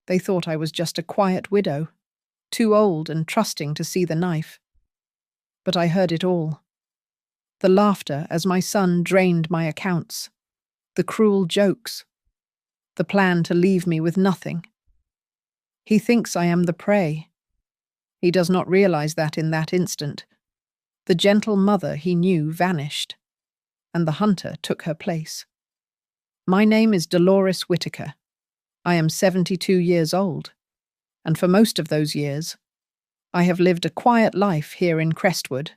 They thought I was just a quiet widow, too old and trusting to see the knife. But I heard it all. The laughter as my son drained my accounts, the cruel jokes, the plan to leave me with nothing. He thinks I am the prey. He does not realize that in that instant, the gentle mother he knew vanished, and the hunter took her place. My name is Dolores Whitaker. I am 72 years old, and for most of those years, I have lived a quiet life here in Crestwood,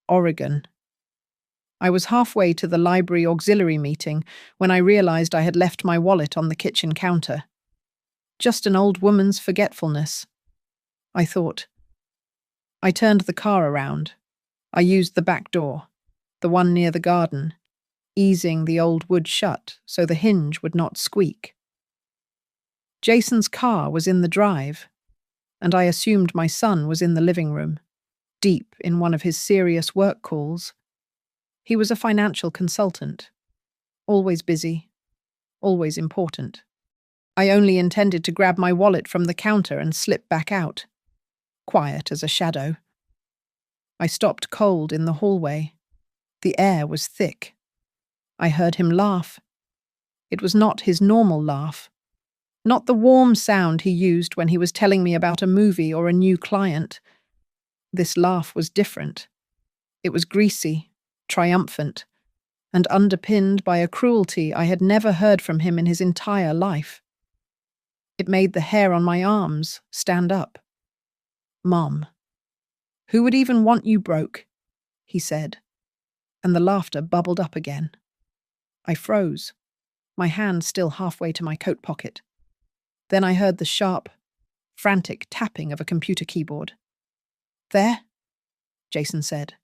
Oregon. I was halfway to the library auxiliary meeting when I realized I had left my wallet on the kitchen counter. Just an old woman's forgetfulness, I thought. I turned the car around. I used the back door, the one near the garden, easing the old wood shut so the hinge would not squeak. Jason's car was in the drive, and I assumed my son was in the living room, deep in one of his serious work calls. He was a financial consultant, always busy, always important. I only intended to grab my wallet from the counter and slip back out, quiet as a shadow. I stopped cold in the hallway. The air was thick. I heard him laugh. It was not his normal laugh, not the warm sound he used when he was telling me about a movie or a new client. This laugh was different. It was greasy, triumphant, and underpinned by a cruelty I had never heard from him in his entire life. It made the hair on my arms stand up. "Mom, who would even want you broke?" he said, and the laughter bubbled up again. I froze, my hand still halfway to my coat pocket. Then I heard the sharp, frantic tapping of a computer keyboard. "There?" Jason said,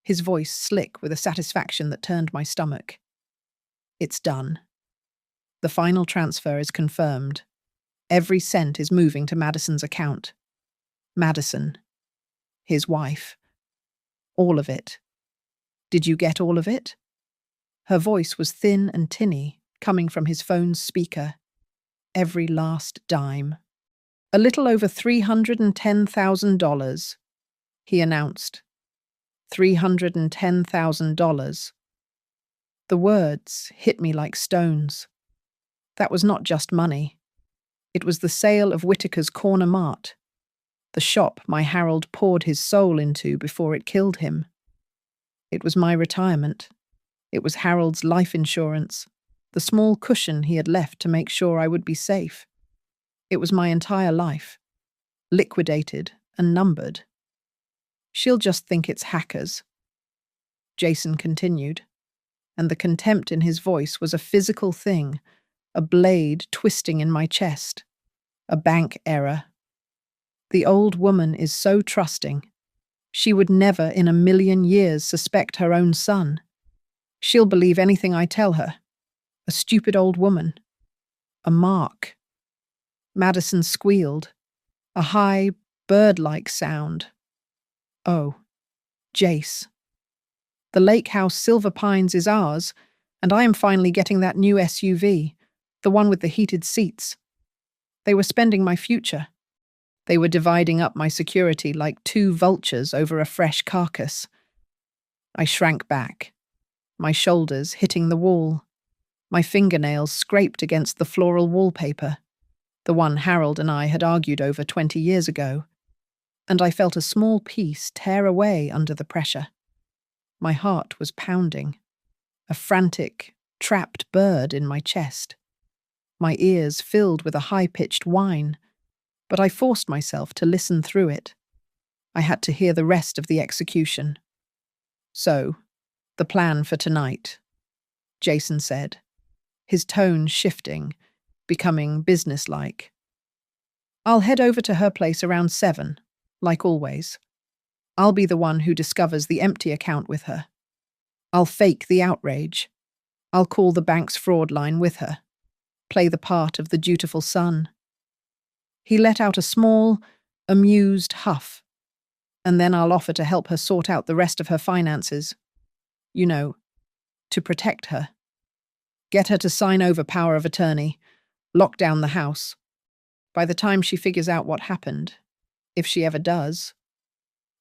his voice slick with a satisfaction that turned my stomach. "It's done. The final transfer is confirmed. Every cent is moving to Madison's account. Madison. His wife. All of it. Did you get all of it?" Her voice was thin and tinny, coming from his phone's speaker. Every last dime. "A little over $310,000, he announced. $310,000. The words hit me like stones. That was not just money. It was the sale of Whitaker's Corner Mart, the shop my Harold poured his soul into before it killed him. It was my retirement. It was Harold's life insurance, the small cushion he had left to make sure I would be safe. It was my entire life, liquidated and numbered. "She'll just think it's hackers," Jason continued, and the contempt in his voice was a physical thing, a blade twisting in my chest. A bank error. The old woman is so trusting. She would never in a million years suspect her own son. She'll believe anything I tell her. A stupid old woman. A mark. Madison squealed, a high, bird-like sound. "Oh, Jace. The lake house Silver Pines is ours, and I am finally getting that new SUV, the one with the heated seats. They were spending my future. They were dividing up my security like two vultures over a fresh carcass." I shrank back, my shoulders hitting the wall, my fingernails scraped against the floral wallpaper, the one Harold and I had argued over 20 years ago, and I felt a small piece tear away under the pressure. My heart was pounding, a frantic, trapped bird in my chest. My ears filled with a high-pitched whine, but I forced myself to listen through it. I had to hear the rest of the execution. "So, the plan for tonight," Jason said, his tone shifting, becoming businesslike. "I'll head over to her place around 7, like always. I'll be the one who discovers the empty account with her. I'll fake the outrage. I'll call the bank's fraud line with her. Play the part of the dutiful son." He let out a small, amused huff, and then I'll offer to help her sort out the rest of her finances. You know, to protect her. Get her to sign over power of attorney, lock down the house. By the time she figures out what happened, if she ever does,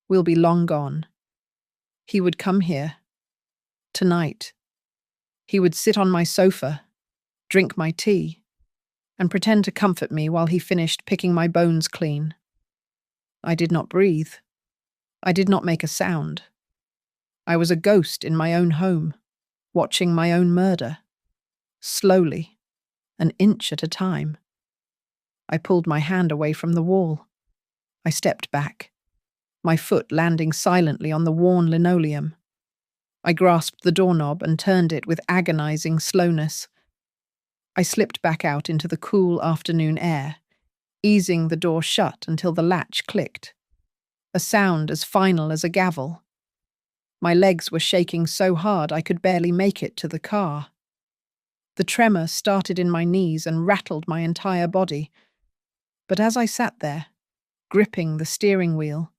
we'll be long gone. He would come here. Tonight. He would sit on my sofa, drink my tea, and pretend to comfort me while he finished picking my bones clean. I did not breathe. I did not make a sound. I was a ghost in my own home, watching my own murder. Slowly, an inch at a time. I pulled my hand away from the wall. I stepped back, my foot landing silently on the worn linoleum. I grasped the doorknob and turned it with agonizing slowness. I slipped back out into the cool afternoon air, easing the door shut until the latch clicked. A sound as final as a gavel. My legs were shaking so hard I could barely make it to the car. The tremor started in my knees and rattled my entire body. But as I sat there, gripping the steering wheel,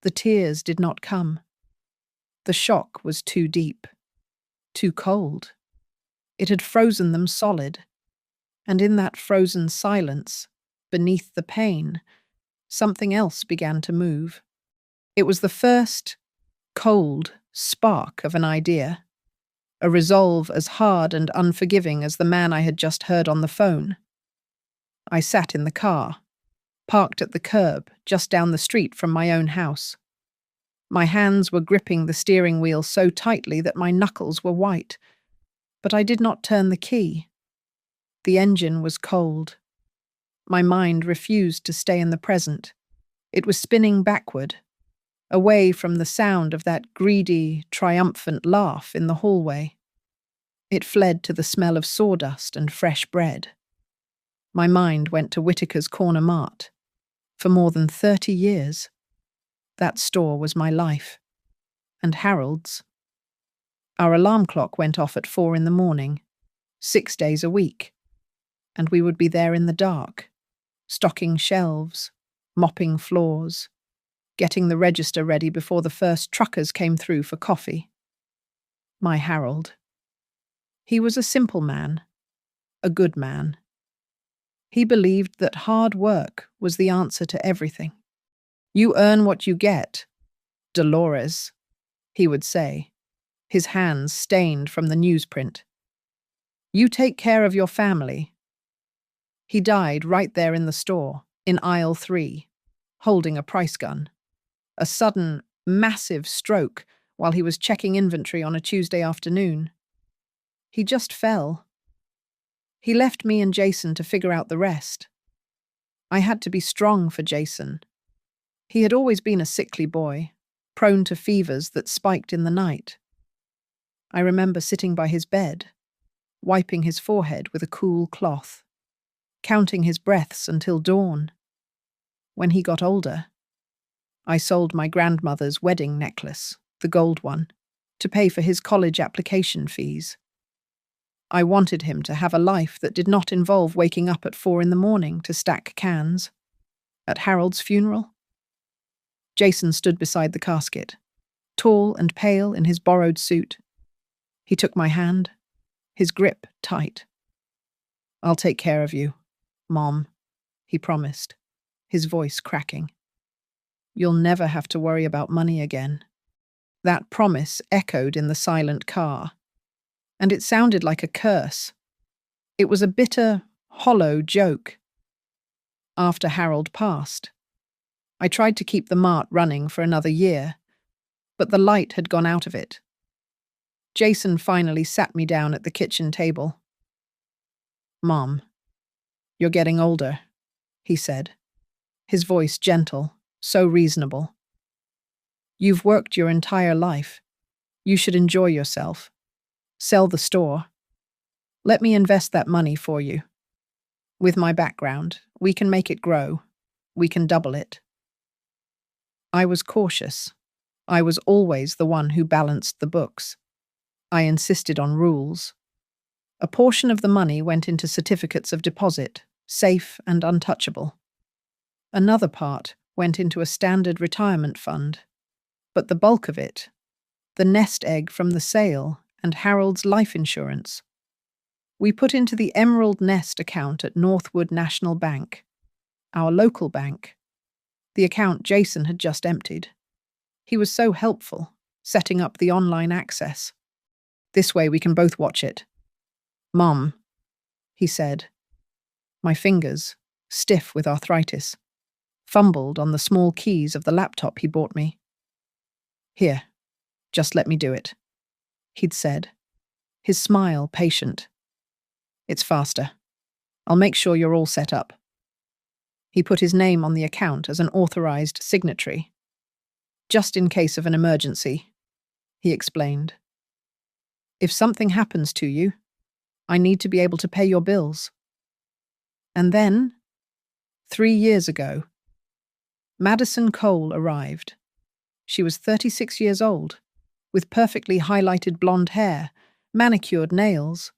the tears did not come. The shock was too deep, too cold. It had frozen them solid, and in that frozen silence, beneath the pain, something else began to move. It was the first, cold spark of an idea, a resolve as hard and unforgiving as the man I had just heard on the phone. I sat in the car, parked at the curb just down the street from my own house. My hands were gripping the steering wheel so tightly that my knuckles were white, but I did not turn the key. The engine was cold. My mind refused to stay in the present. It was spinning backward, away from the sound of that greedy, triumphant laugh in the hallway. It fled to the smell of sawdust and fresh bread. My mind went to Whitaker's Corner Mart. For more than 30 years, that store was my life. And Harold's. Our alarm clock went off at 4 in the morning, 6 days a week, and we would be there in the dark, stocking shelves, mopping floors, getting the register ready before the first truckers came through for coffee. My Harold. He was a simple man, a good man. He believed that hard work was the answer to everything. You earn what you get, Dolores, he would say, his hands stained from the newsprint. You take care of your family. He died right there in the store, in aisle 3, holding a price gun. A sudden, massive stroke while he was checking inventory on a Tuesday afternoon. He just fell. He left me and Jason to figure out the rest. I had to be strong for Jason. He had always been a sickly boy, prone to fevers that spiked in the night. I remember sitting by his bed, wiping his forehead with a cool cloth, counting his breaths until dawn. When he got older, I sold my grandmother's wedding necklace, the gold one, to pay for his college application fees. I wanted him to have a life that did not involve waking up at 4 in the morning to stack cans. At Harold's funeral, Jason stood beside the casket, tall and pale in his borrowed suit. He took my hand, his grip tight. I'll take care of you, Mom, he promised, his voice cracking. You'll never have to worry about money again. That promise echoed in the silent car, and it sounded like a curse. It was a bitter, hollow joke. After Harold passed, I tried to keep the mart running for another year, but the light had gone out of it. Jason finally sat me down at the kitchen table. Mom, you're getting older, he said, his voice gentle, so reasonable. You've worked your entire life. You should enjoy yourself. Sell the store. Let me invest that money for you. With my background, we can make it grow. We can double it. I was cautious. I was always the one who balanced the books. I insisted on rules. A portion of the money went into certificates of deposit, safe and untouchable. Another part went into a standard retirement fund. But the bulk of it, the nest egg from the sale and Harold's life insurance, we put into the Emerald Nest account at Northwood National Bank. our local bank, the account Jason had just emptied. He was so helpful, setting up the online access. This way we can both watch it. Mom, he said. My fingers, stiff with arthritis, fumbled on the small keys of the laptop he bought me. Here, just let me do it, he'd said, his smile patient. It's faster. I'll make sure you're all set up. He put his name on the account as an authorized signatory. Just in case of an emergency, he explained. If something happens to you, I need to be able to pay your bills. And then, 3 years ago, Madison Cole arrived. She was 36 years old, with perfectly highlighted blonde hair, manicured nails,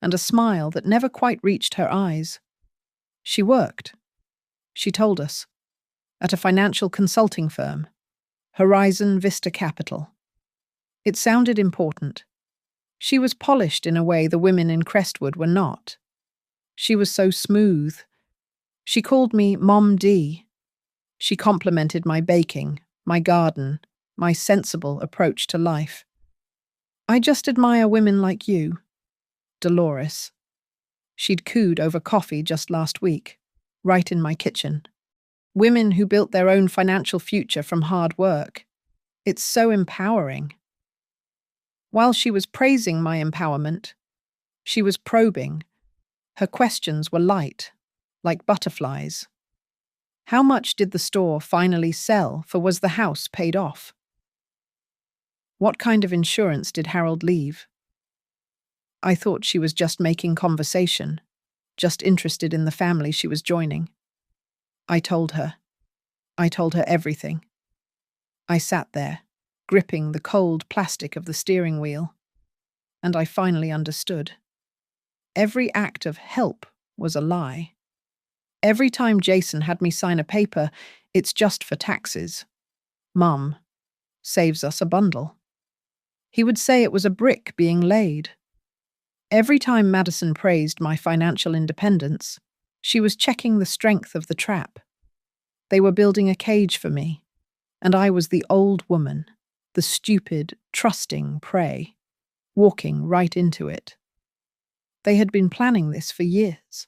and a smile that never quite reached her eyes. She worked, she told us, at a financial consulting firm, Horizon Vista Capital. It sounded important. She was polished in a way the women in Crestwood were not. She was so smooth. She called me Mom D. She complimented my baking, my garden, my sensible approach to life. I just admire women like you, Dolores. She'd cooed over coffee just last week, right in my kitchen. Women who built their own financial future from hard work. It's so empowering. While she was praising my empowerment, she was probing. Her questions were light, like butterflies. How much did the store finally sell, for was the house paid off? What kind of insurance did Harold leave? I thought she was just making conversation, just interested in the family she was joining. I told her everything. I sat there, gripping the cold plastic of the steering wheel, and I finally understood. Every act of help was a lie. Every time Jason had me sign a paper, it's just for taxes. Mum saves us a bundle. He would say it was a brick being laid. Every time Madison praised my financial independence, she was checking the strength of the trap. They were building a cage for me, and I was the old woman, the stupid, trusting prey, walking right into it. They had been planning this for years.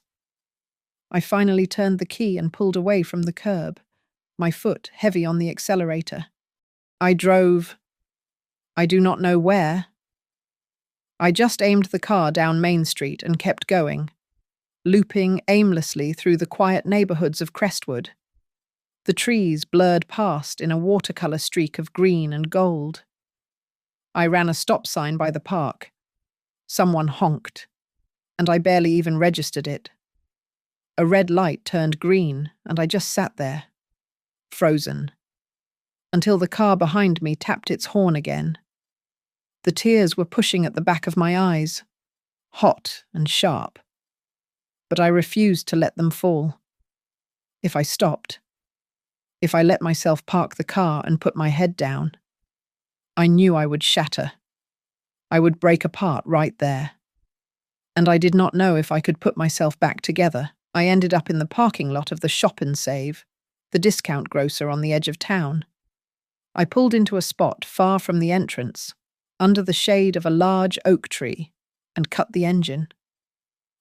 I finally turned the key and pulled away from the curb, my foot heavy on the accelerator. I drove, I do not know where. I just aimed the car down Main Street and kept going, looping aimlessly through the quiet neighborhoods of Crestwood. The trees blurred past in a watercolor streak of green and gold. I ran a stop sign by the park. Someone honked, and I barely even registered it. A red light turned green, and I just sat there, frozen, until the car behind me tapped its horn again. The tears were pushing at the back of my eyes, hot and sharp. But I refused to let them fall. If I stopped, if I let myself park the car and put my head down, I knew I would shatter. I would break apart right there. And I did not know if I could put myself back together. I ended up in the parking lot of the Shop and Save, the discount grocer on the edge of town. I pulled into a spot far from the entrance, under the shade of a large oak tree, and cut the engine.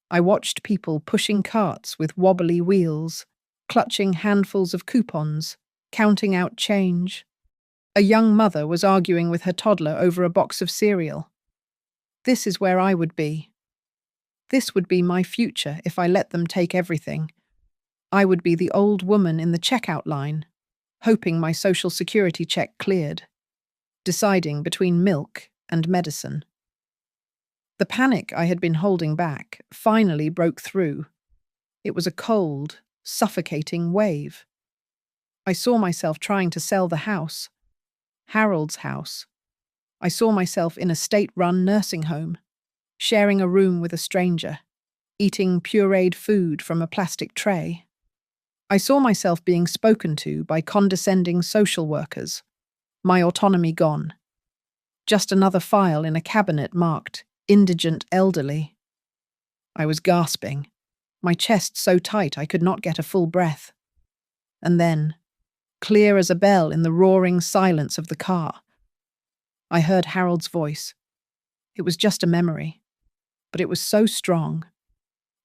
I watched people pushing carts with wobbly wheels, clutching handfuls of coupons, counting out change. A young mother was arguing with her toddler over a box of cereal. This is where I would be. This would be my future if I let them take everything. I would be the old woman in the checkout line, hoping my social security check cleared, deciding between milk and medicine. The panic I had been holding back finally broke through. It was a cold, suffocating wave. I saw myself trying to sell the house, Harold's house. I saw myself in a state-run nursing home, sharing a room with a stranger, eating pureed food from a plastic tray. I saw myself being spoken to by condescending social workers, my autonomy gone. Just another file in a cabinet marked indigent elderly. I was gasping, my chest so tight I could not get a full breath. And then, clear as a bell in the roaring silence of the car, I heard Harold's voice. It was just a memory, but it was so strong.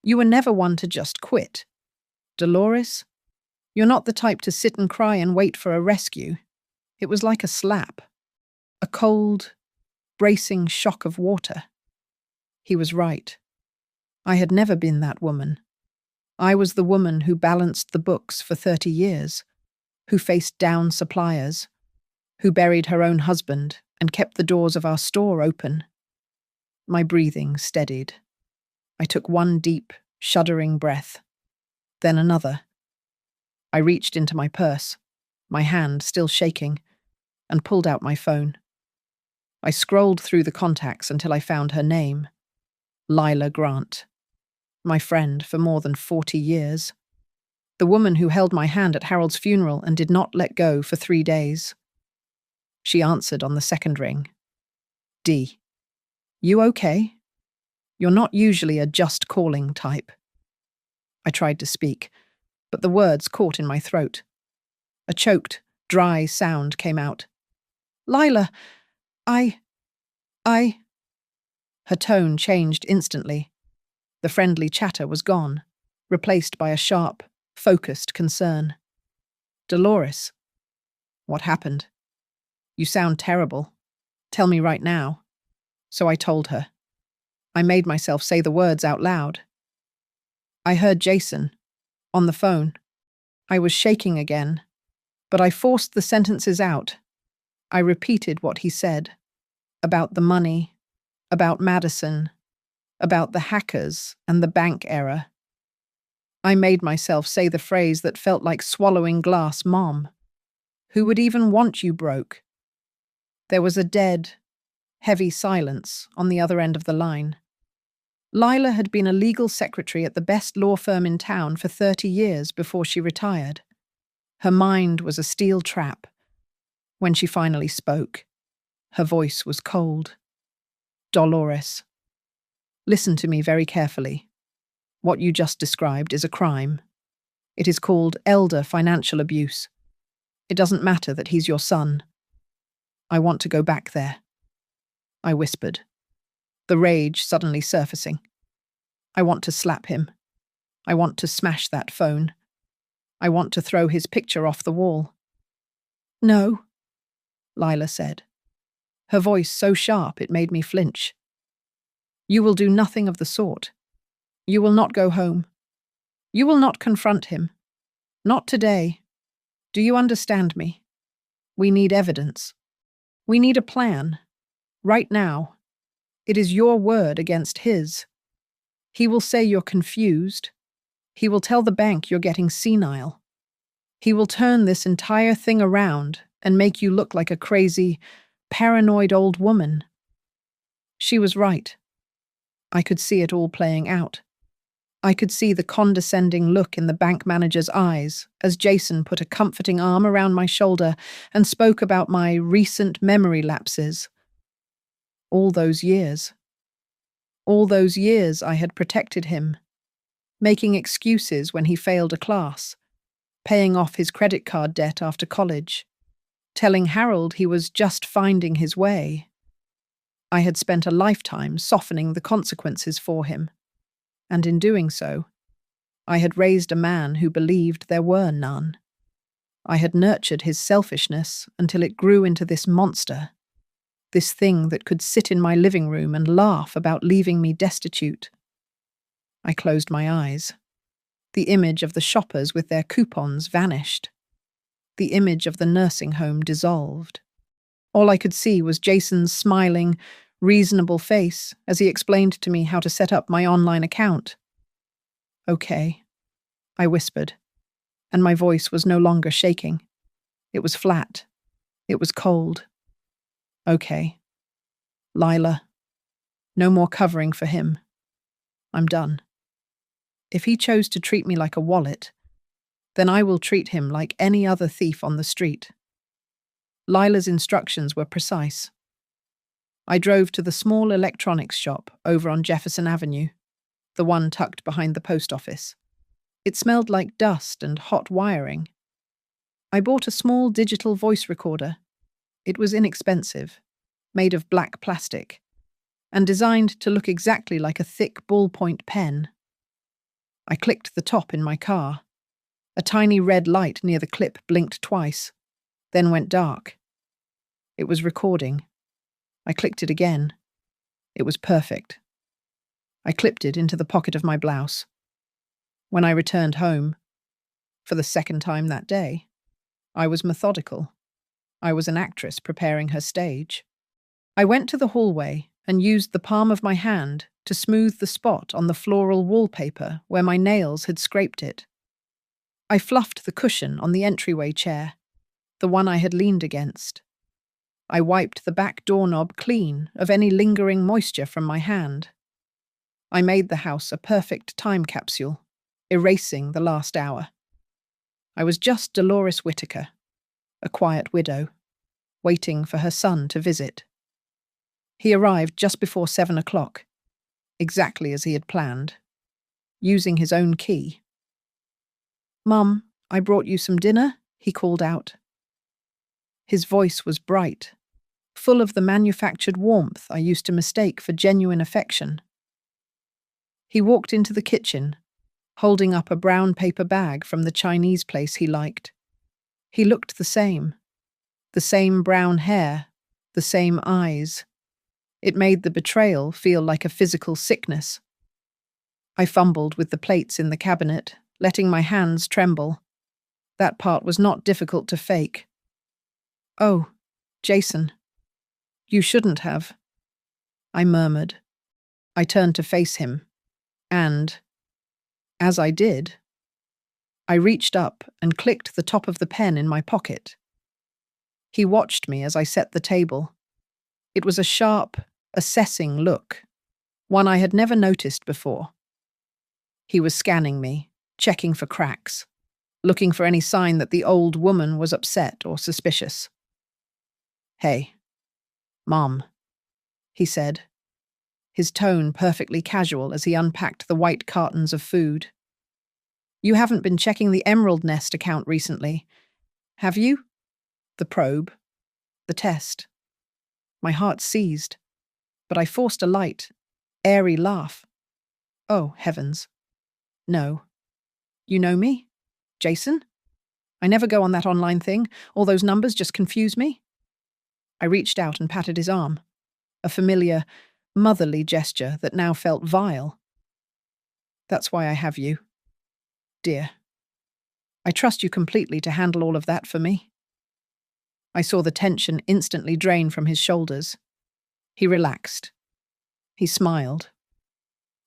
You were never one to just quit. Dolores, you're not the type to sit and cry and wait for a rescue. It was like a slap. A cold, bracing shock of water. He was right. I had never been that woman. I was the woman who balanced the books for 30 years, who faced down suppliers, who buried her own husband and kept the doors of our store open. My breathing steadied. I took one deep, shuddering breath, then another. I reached into my purse, my hand still shaking, and pulled out my phone. I scrolled through the contacts until I found her name. Lila Grant. My friend for more than 40 years. The woman who held my hand at Harold's funeral and did not let go for 3 days. She answered on the second ring. D. You okay? You're not usually a just calling type. I tried to speak, but the words caught in my throat. A choked, dry sound came out. Lila, I... Her tone changed instantly. The friendly chatter was gone, replaced by a sharp, focused concern. Dolores. What happened? You sound terrible. Tell me right now. So I told her. I made myself say the words out loud. I heard Jason, on the phone. I was shaking again, but I forced the sentences out. I repeated what he said. About the money, about Madison, about the hackers and the bank error. I made myself say the phrase that felt like swallowing glass, Mom. Who would even want you broke? There was a dead, heavy silence on the other end of the line. Lila had been a legal secretary at the best law firm in town for 30 years before she retired. Her mind was a steel trap. When she finally spoke, her voice was cold. Dolores. Listen to me very carefully. What you just described is a crime. It is called elder financial abuse. It doesn't matter that he's your son. I want to go back there. I whispered, the rage suddenly surfacing. I want to slap him. I want to smash that phone. I want to throw his picture off the wall. No, Lila said, her voice so sharp it made me flinch. You will do nothing of the sort. You will not go home. You will not confront him. Not today. Do you understand me? We need evidence. We need a plan. Right now. It is your word against his. He will say you're confused. He will tell the bank you're getting senile. He will turn this entire thing around and make you look like a crazy, paranoid old woman. She was right. I could see it all playing out. I could see the condescending look in the bank manager's eyes as Jason put a comforting arm around my shoulder and spoke about my recent memory lapses. All those years I had protected him, making excuses when he failed a class, paying off his credit card debt after college, telling Harold he was just finding his way. I had spent a lifetime softening the consequences for him, and in doing so, I had raised a man who believed there were none. I had nurtured his selfishness until it grew into this monster, this thing that could sit in my living room and laugh about leaving me destitute. I closed my eyes. The image of the shoppers with their coupons vanished. The image of the nursing home dissolved. All I could see was Jason's smiling, reasonable face as he explained to me how to set up my online account. Okay, I whispered, and my voice was no longer shaking. It was flat. It was cold. Okay. Lila. No more covering for him. I'm done. If he chose to treat me like a wallet, then I will treat him like any other thief on the street. Lila's instructions were precise. I drove to the small electronics shop over on Jefferson Avenue, the one tucked behind the post office. It smelled like dust and hot wiring, I bought a small digital voice recorder. It was inexpensive, made of black plastic, and designed to look exactly like a thick ballpoint pen. I clicked the top in my car. A tiny red light near the clip blinked twice, then went dark. It was recording. I clicked it again. It was perfect. I clipped it into the pocket of my blouse. When I returned home, for the second time that day, I was methodical. I was an actress preparing her stage. I went to the hallway and used the palm of my hand to smooth the spot on the floral wallpaper where my nails had scraped it. I fluffed the cushion on the entryway chair, the one I had leaned against. I wiped the back doorknob clean of any lingering moisture from my hand. I made the house a perfect time capsule, erasing the last hour. I was just Dolores Whitaker, a quiet widow, waiting for her son to visit. He arrived just before 7 o'clock, exactly as he had planned, using his own key. "Mum, I brought you some dinner," he called out. His voice was bright, full of the manufactured warmth I used to mistake for genuine affection. He walked into the kitchen, holding up a brown paper bag from the Chinese place he liked. He looked the same brown hair, the same eyes. It made the betrayal feel like a physical sickness. I fumbled with the plates in the cabinet, letting my hands tremble. That part was not difficult to fake. "Oh, Jason, you shouldn't have," I murmured. I turned to face him, and, as I did, I reached up and clicked the top of the pen in my pocket. He watched me as I set the table. It was a sharp, assessing look, one I had never noticed before. He was scanning me, checking for cracks, looking for any sign that the old woman was upset or suspicious. "Hey, Mom," he said, his tone perfectly casual as he unpacked the white cartons of food. "You haven't been checking the Emerald Nest account recently, have you?" The probe. The test. My heart seized, but I forced a light, airy laugh. "Oh, heavens. No. You know me? Jason? I never go on that online thing. All those numbers just confuse me." I reached out and patted his arm, a familiar, motherly gesture that now felt vile. "That's why I have you, dear. I trust you completely to handle all of that for me." I saw the tension instantly drain from his shoulders. He relaxed. He smiled.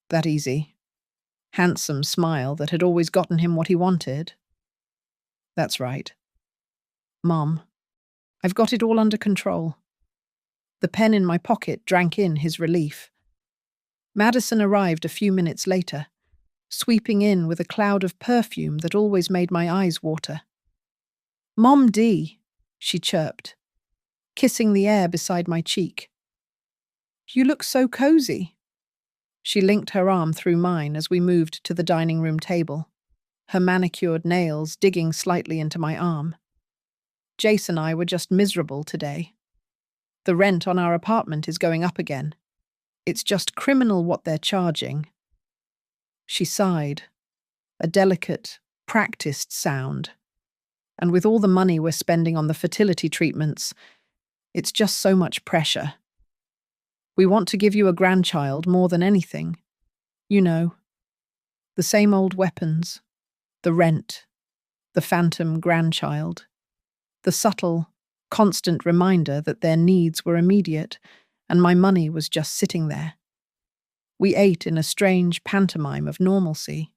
That easy, handsome smile that had always gotten him what he wanted. "That's right. Mom, I've got it all under control." The pen in my pocket drank in his relief. Madison arrived a few minutes later, sweeping in with a cloud of perfume that always made my eyes water. "Mom D," she chirped, kissing the air beside my cheek. "You look so cozy." She linked her arm through mine as we moved to the dining room table, her manicured nails digging slightly into my arm. "Jace and I were just miserable today. The rent on our apartment is going up again. It's just criminal what they're charging." She sighed, a delicate, practiced sound. "And with all the money we're spending on the fertility treatments, it's just so much pressure. We want to give you a grandchild more than anything. You know, the same old weapons, the rent, the phantom grandchild, the subtle, constant reminder that their needs were immediate and my money was just sitting there." We ate in a strange pantomime of normalcy.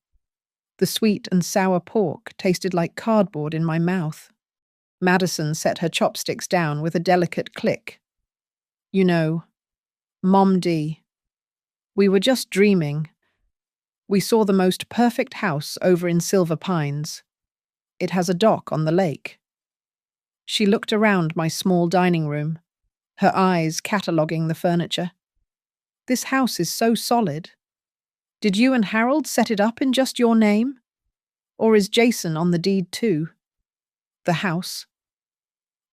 The sweet and sour pork tasted like cardboard in my mouth. Madison set her chopsticks down with a delicate click. "You know, Mom D, we were just dreaming. We saw the most perfect house over in Silver Pines. It has a dock on the lake." She looked around my small dining room, her eyes cataloguing the furniture. "This house is so solid. Did you and Harold set it up in just your name? Or is Jason on the deed too?" The house.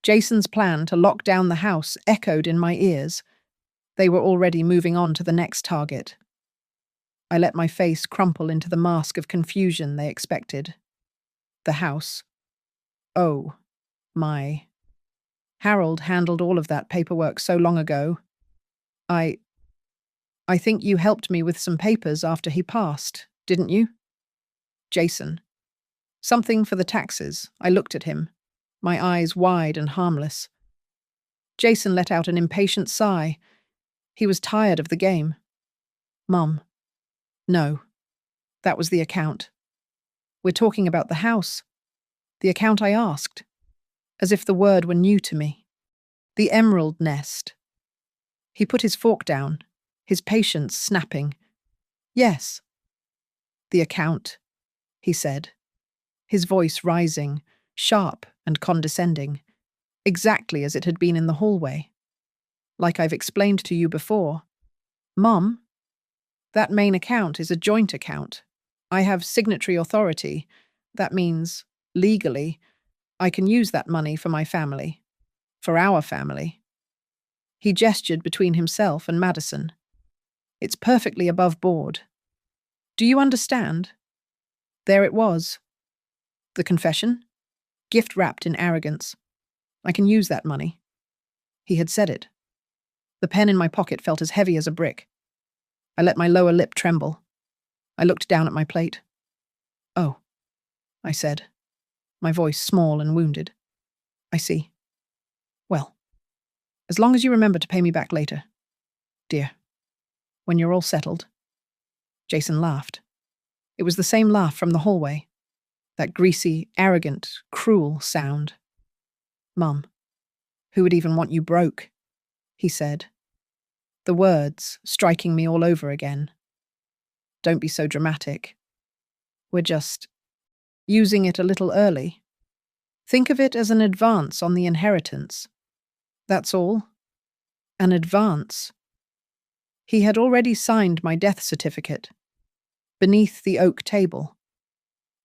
Jason's plan to lock down the house echoed in my ears. They were already moving on to the next target. I let my face crumple into the mask of confusion they expected. The house. Oh, my. Harold handled all of that paperwork so long ago. I think you helped me with some papers after he passed, didn't you? Jason. Something for the taxes. I looked at him, my eyes wide and harmless. Jason let out an impatient sigh. He was tired of the game. Mum. No. That was the account. We're talking about the house. The account I asked. As if the word were new to me. The emerald nest. He put his fork down, his patience snapping. Yes. The account, he said, his voice rising, sharp and condescending, exactly as it had been in the hallway. Like I've explained to you before. Mum, that main account is a joint account. I have signatory authority. That means, legally, I can use that money for my family. For our family. He gestured between himself and Madison. It's perfectly above board. Do you understand? There it was. The confession? Gift wrapped in arrogance. I can use that money. He had said it. The pen in my pocket felt as heavy as a brick. I let my lower lip tremble. I looked down at my plate. Oh, I said, my voice small and wounded. I see. Well, as long as you remember to pay me back later, dear, when you're all settled. Jason laughed. It was the same laugh from the hallway, that greasy, arrogant, cruel sound. Mum, who would even want you broke? He said. The words striking me all over again. Don't be so dramatic. We're just using it a little early. Think of it as an advance on the inheritance. That's all. An advance. He had already signed my death certificate. Beneath the oak table.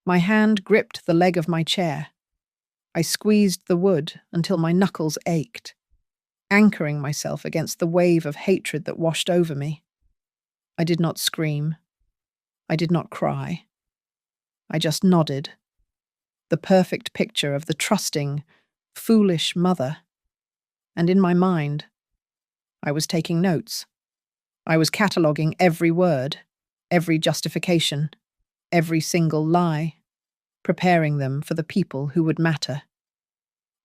My hand gripped the leg of my chair. I squeezed the wood until my knuckles ached, anchoring myself against the wave of hatred that washed over me. I did not scream. I did not cry. I just nodded. The perfect picture of the trusting, foolish mother. And in my mind, I was taking notes. I was cataloguing every word, every justification, every single lie, preparing them for the people who would matter.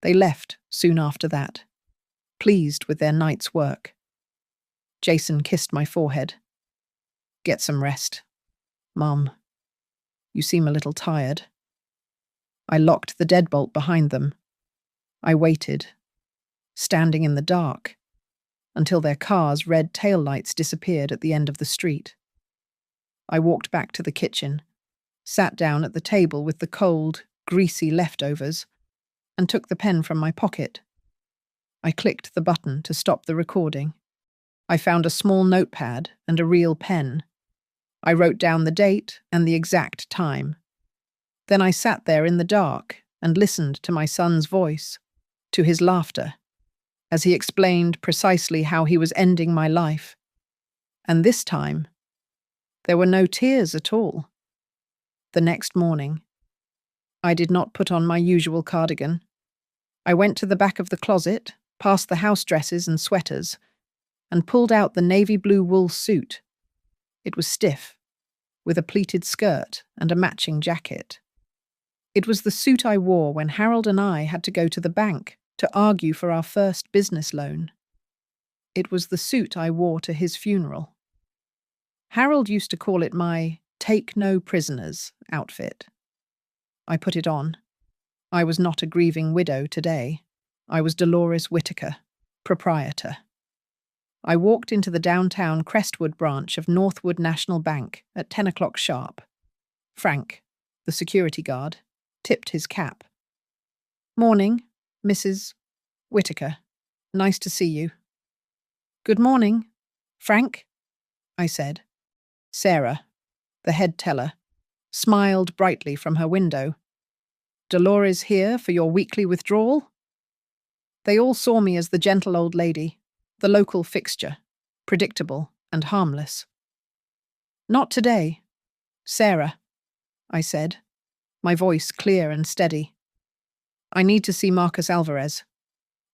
They left soon after that, pleased with their night's work. Jason kissed my forehead. Get some rest, Mum. You seem a little tired. I locked the deadbolt behind them. I waited, standing in the dark, until their car's red taillights disappeared at the end of the street. I walked back to the kitchen, sat down at the table with the cold, greasy leftovers, and took the pen from my pocket. I clicked the button to stop the recording. I found a small notepad and a real pen. I wrote down the date and the exact time. Then I sat there in the dark and listened to my son's voice, to his laughter, as he explained precisely how he was ending my life. And this time, there were no tears at all. The next morning, I did not put on my usual cardigan. I went to the back of the closet, past the house dresses and sweaters, and pulled out the navy blue wool suit. It was stiff, with a pleated skirt and a matching jacket. It was the suit I wore when Harold and I had to go to the bank to argue for our first business loan. It was the suit I wore to his funeral. Harold used to call it my take no prisoners outfit. I put it on. I was not a grieving widow today. I was Dolores Whitaker, proprietor. I walked into the downtown Crestwood branch of Northwood National Bank at 10 o'clock sharp. Frank, the security guard, tipped his cap. Morning, Mrs. Whitaker. Nice to see you. Good morning, Frank, I said. Sarah, the head teller, smiled brightly from her window. Dolores here for your weekly withdrawal? They all saw me as the gentle old lady, the local fixture, predictable and harmless. Not today, Sarah, I said, my voice clear and steady. I need to see Marcus Alvarez.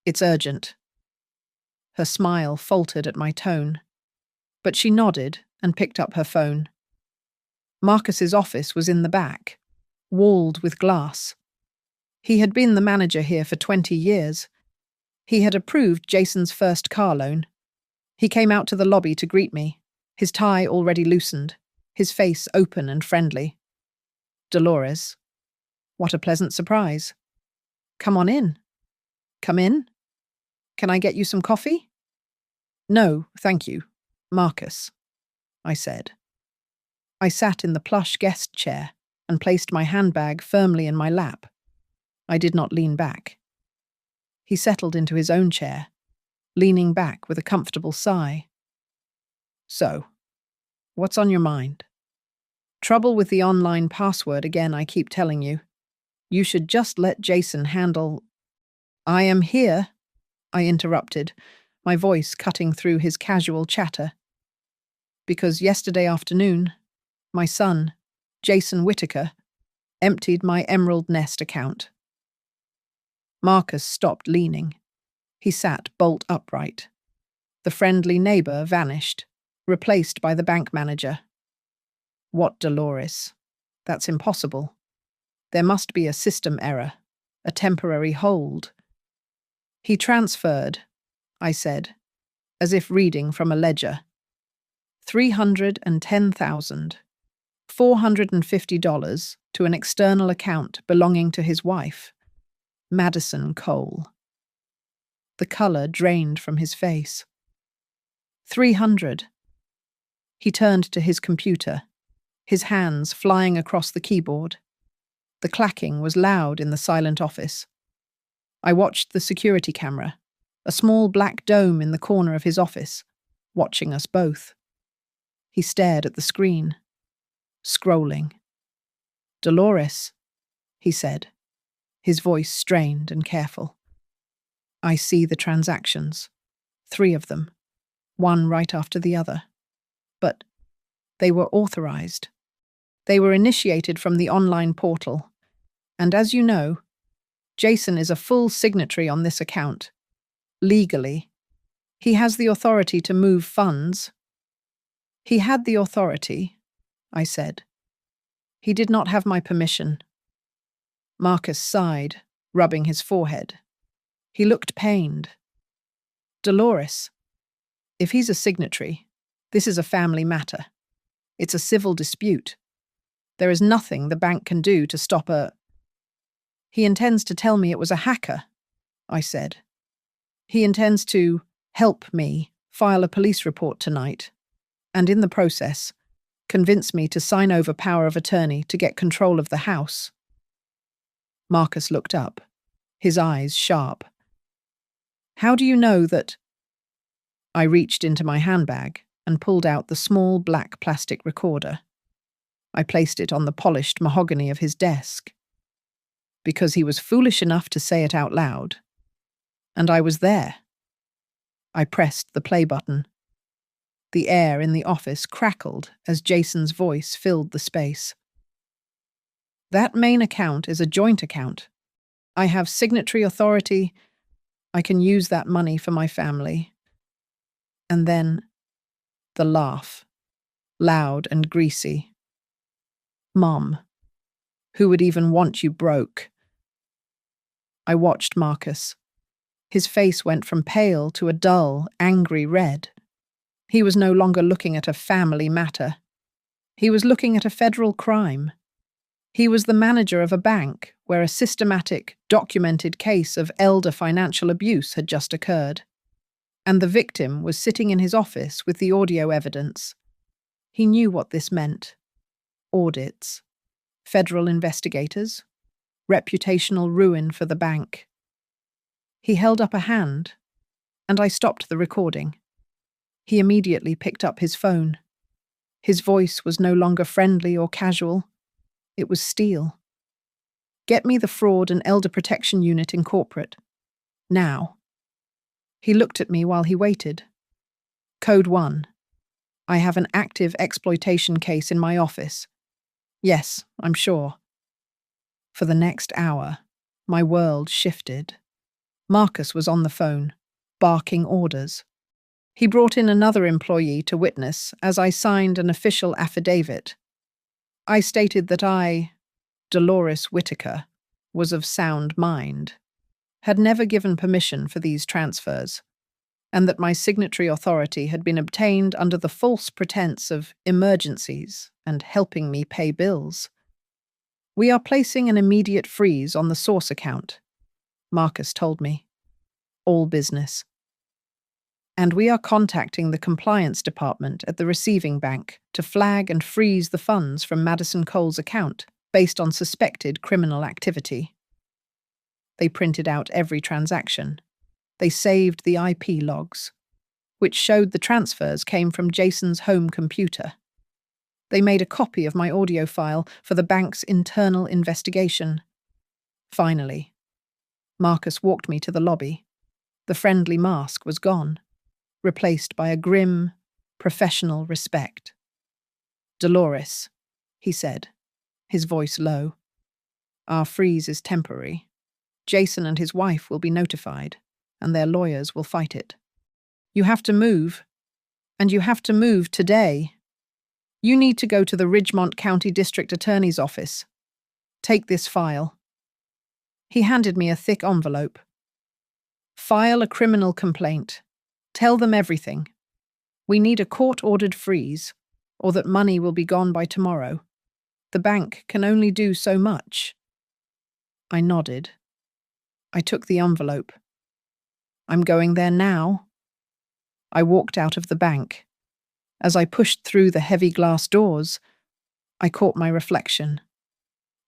It's urgent. Her smile faltered at my tone, but she nodded and picked up her phone. Marcus's office was in the back, walled with glass. He had been the manager here for 20 years. He had approved Jason's first car loan. He came out to the lobby to greet me, his tie already loosened, his face open and friendly. Dolores. What a pleasant surprise. Come on in. Come in? Can I get you some coffee? No, thank you, Marcus, I said. I sat in the plush guest chair and placed my handbag firmly in my lap. I did not lean back. He settled into his own chair, leaning back with a comfortable sigh. So, what's on your mind? Trouble with the online password again, I keep telling you. You should just let Jason handle— I am here, I interrupted, my voice cutting through his casual chatter. Because yesterday afternoon, my son, Jason Whitaker, emptied my Emerald Nest account. Marcus stopped leaning. He sat bolt upright. The friendly neighbor vanished, replaced by the bank manager. What, Dolores? That's impossible. There must be a system error, a temporary hold. He transferred, I said, as if reading from a ledger. $310,450 to an external account belonging to his wife, Madison Cole. The color drained from his face. 300. He turned to his computer, his hands flying across the keyboard. The clacking was loud in the silent office. I watched the security camera, a small black dome in the corner of his office, watching us both. He stared at the screen, scrolling. Dolores, he said, his voice strained and careful. I see the transactions, 3 of them, one right after the other. But they were authorized. They were initiated from the online portal. And as you know, Jason is a full signatory on this account. Legally, he has the authority to move funds. He had the authority, I said. He did not have my permission. Marcus sighed, rubbing his forehead. He looked pained. Dolores, if he's a signatory, this is a family matter. It's a civil dispute. There is nothing the bank can do to stop a— He intends to tell me it was a hacker, I said. He intends to help me file a police report tonight, and in the process, convince me to sign over power of attorney to get control of the house. Marcus looked up, his eyes sharp. How do you know that— I reached into my handbag and pulled out the small black plastic recorder. I placed it on the polished mahogany of his desk. Because he was foolish enough to say it out loud. And I was there. I pressed the play button. The air in the office crackled as Jason's voice filled the space. That main account is a joint account. I have signatory authority. I can use that money for my family. And then the laugh, loud and greasy. Mom, who would even want you broke? I watched Marcus. His face went from pale to a dull, angry red. He was no longer looking at a family matter. He was looking at a federal crime. He was the manager of a bank where a systematic, documented case of elder financial abuse had just occurred. And the victim was sitting in his office with the audio evidence. He knew what this meant. Audits. Federal investigators. Reputational ruin for the bank. He held up a hand, and I stopped the recording. He immediately picked up his phone. His voice was no longer friendly or casual. It was steel. Get me the fraud and elder protection unit in corporate. Now. He looked at me while he waited. Code 1. I have an active exploitation case in my office. Yes, I'm sure. For the next hour, my world shifted. Marcus was on the phone, barking orders. He brought in another employee to witness as I signed an official affidavit. I stated that I, Dolores Whitaker, was of sound mind, had never given permission for these transfers, and that my signatory authority had been obtained under the false pretense of emergencies and helping me pay bills. We are placing an immediate freeze on the source account, Marcus told me. All business. And we are contacting the compliance department at the receiving bank to flag and freeze the funds from Madison Cole's account based on suspected criminal activity. They printed out every transaction. They saved the IP logs, which showed the transfers came from Jason's home computer. They made a copy of my audio file for the bank's internal investigation. Finally, Marcus walked me to the lobby. The friendly mask was gone, replaced by a grim, professional respect. Dolores, he said, his voice low. Our freeze is temporary. Jason and his wife will be notified, and their lawyers will fight it. You have to move, and you have to move today. You need to go to the Ridgemont County District Attorney's office. Take this file. He handed me a thick envelope. File a criminal complaint. Tell them everything. We need a court-ordered freeze, or that money will be gone by tomorrow. The bank can only do so much. I nodded. I took the envelope. I'm going there now. I walked out of the bank. As I pushed through the heavy glass doors, I caught my reflection.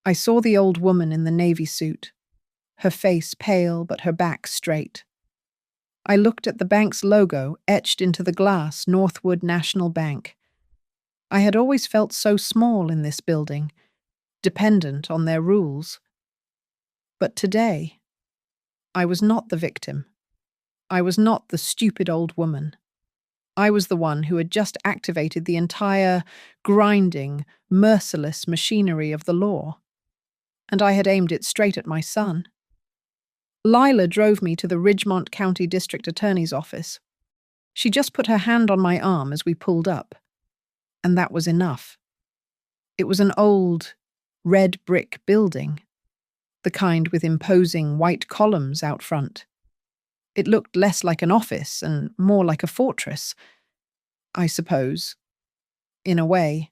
I saw the old woman in the navy suit, her face pale but her back straight. I looked at the bank's logo etched into the glass, Northwood National Bank. I had always felt so small in this building, dependent on their rules. But today, I was not the victim. I was not the stupid old woman. I was the one who had just activated the entire, grinding, merciless machinery of the law. And I had aimed it straight at my son. Lila drove me to the Ridgemont County District Attorney's office. She just put her hand on my arm as we pulled up. And that was enough. It was an old, red brick building, the kind with imposing white columns out front. It looked less like an office and more like a fortress, I suppose. In a way,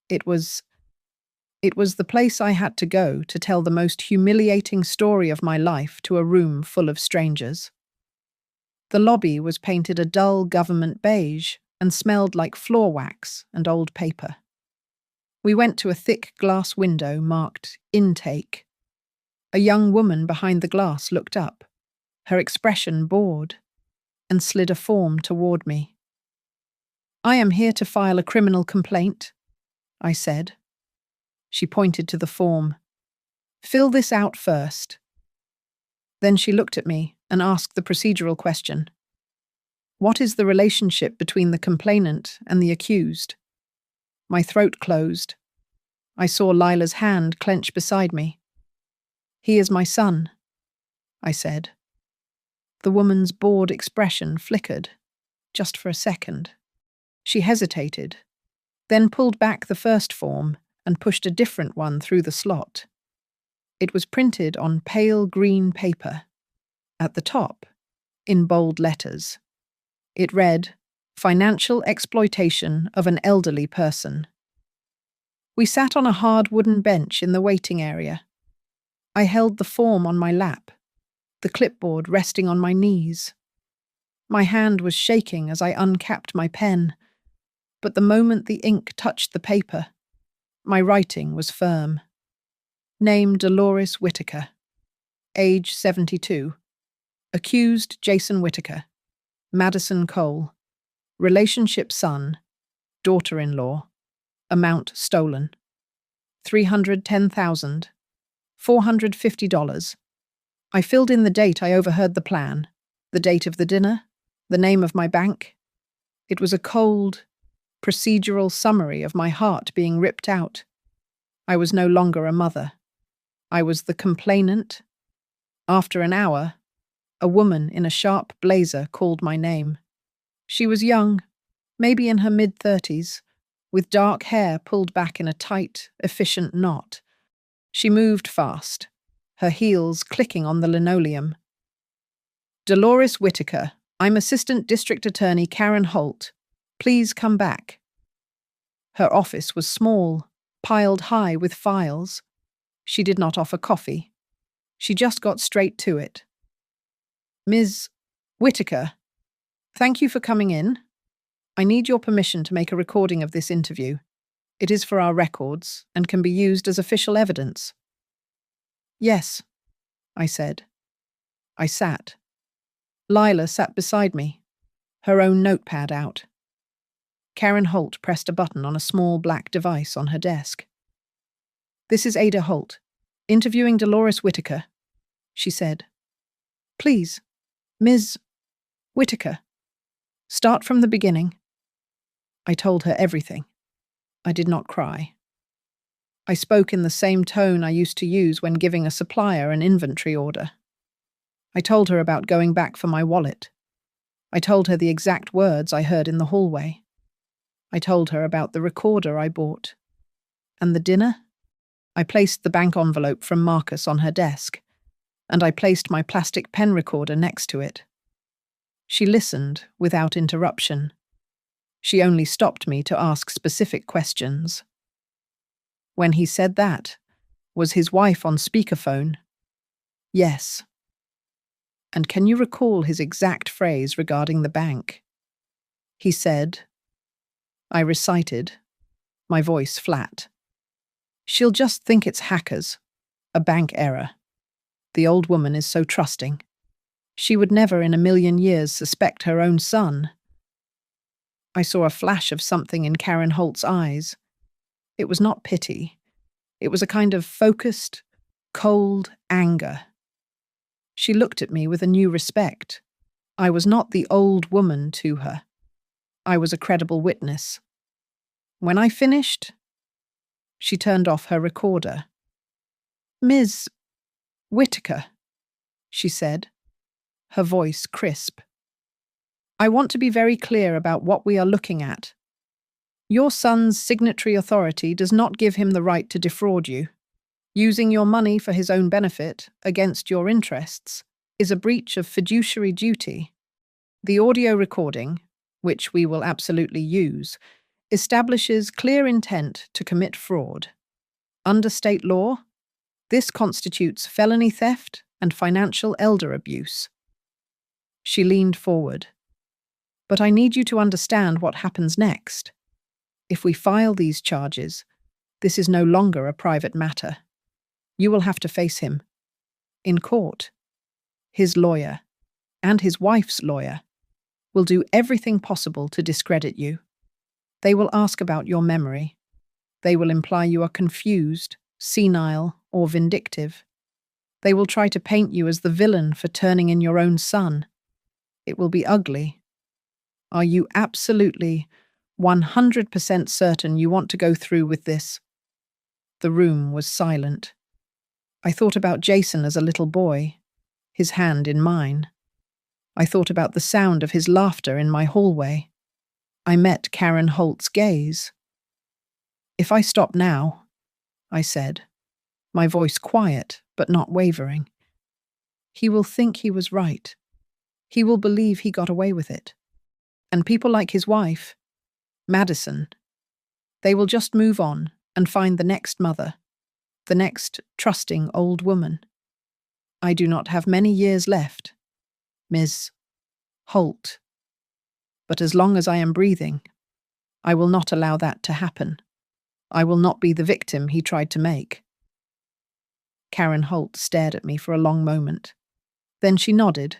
it was the place I had to go to tell the most humiliating story of my life to a room full of strangers. The lobby was painted a dull government beige and smelled like floor wax and old paper. We went to a thick glass window marked Intake. A young woman behind the glass looked up, her expression bored, and slid a form toward me. I am here to file a criminal complaint, I said. She pointed to the form. Fill this out first. Then she looked at me and asked the procedural question. What is the relationship between the complainant and the accused? My throat closed. I saw Lila's hand clench beside me. He is my son, I said. The woman's bored expression flickered, just for a second. She hesitated, then pulled back the first form and pushed a different one through the slot. It was printed on pale green paper. At the top, in bold letters, it read, Financial exploitation of an elderly person. We sat on a hard wooden bench in the waiting area. I held the form on my lap, the clipboard resting on my knees. My hand was shaking as I uncapped my pen, but the moment the ink touched the paper, my writing was firm. Name Dolores Whitaker. Age 72. Accused Jason Whitaker. Madison Cole. Relationship son. Daughter-in-law. Amount stolen. $310,000. $450. I filled in the date I overheard the plan, the date of the dinner, the name of my bank. It was a cold, procedural summary of my heart being ripped out. I was no longer a mother. I was the complainant. After an hour, a woman in a sharp blazer called my name. She was young, maybe in her mid-30s, with dark hair pulled back in a tight, efficient knot. She moved fast, her heels clicking on the linoleum. Dolores Whitaker, I'm Assistant District Attorney Karen Holt. Please come back. Her office was small, piled high with files. She did not offer coffee. She just got straight to it. Ms. Whitaker, thank you for coming in. I need your permission to make a recording of this interview. It is for our records and can be used as official evidence. Yes, I said. I sat. Lila sat beside me, her own notepad out. Karen Holt pressed a button on a small black device on her desk. This is Ada Holt, interviewing Dolores Whitaker, she said. Please, Ms. Whitaker, start from the beginning. I told her everything. I did not cry. I spoke in the same tone I used to use when giving a supplier an inventory order. I told her about going back for my wallet. I told her the exact words I heard in the hallway. I told her about the recorder I bought. And the dinner? I placed the bank envelope from Marcus on her desk, and I placed my plastic pen recorder next to it. She listened without interruption. She only stopped me to ask specific questions. When he said that, was his wife on speakerphone? Yes. And can you recall his exact phrase regarding the bank? He said, I recited, my voice flat. She'll just think it's hackers, a bank error. The old woman is so trusting. She would never in a million years suspect her own son. I saw a flash of something in Karen Holt's eyes. It was not pity. It was a kind of focused, cold anger. She looked at me with a new respect. I was not the old woman to her. I was a credible witness. When I finished, she turned off her recorder. Ms. Whitaker, she said, her voice crisp. I want to be very clear about what we are looking at. Your son's signatory authority does not give him the right to defraud you. Using your money for his own benefit, against your interests, is a breach of fiduciary duty. The audio recording, which we will absolutely use, establishes clear intent to commit fraud. Under state law, this constitutes felony theft and financial elder abuse. She leaned forward. But I need you to understand what happens next. If we file these charges, this is no longer a private matter. You will have to face him. In court, his lawyer, and his wife's lawyer, will do everything possible to discredit you. They will ask about your memory. They will imply you are confused, senile, or vindictive. They will try to paint you as the villain for turning in your own son. It will be ugly. Are you absolutely 100% certain you want to go through with this? The room was silent. I thought about Jason as a little boy, his hand in mine. I thought about the sound of his laughter in my hallway. I met Karen Holt's gaze. If I stop now, I said, my voice quiet but not wavering, he will think he was right. He will believe he got away with it. And people like his wife, Madison, they will just move on and find the next mother, the next trusting old woman. I do not have many years left, Ms. Holt. But as long as I am breathing, I will not allow that to happen. I will not be the victim he tried to make. Karen Holt stared at me for a long moment. Then she nodded,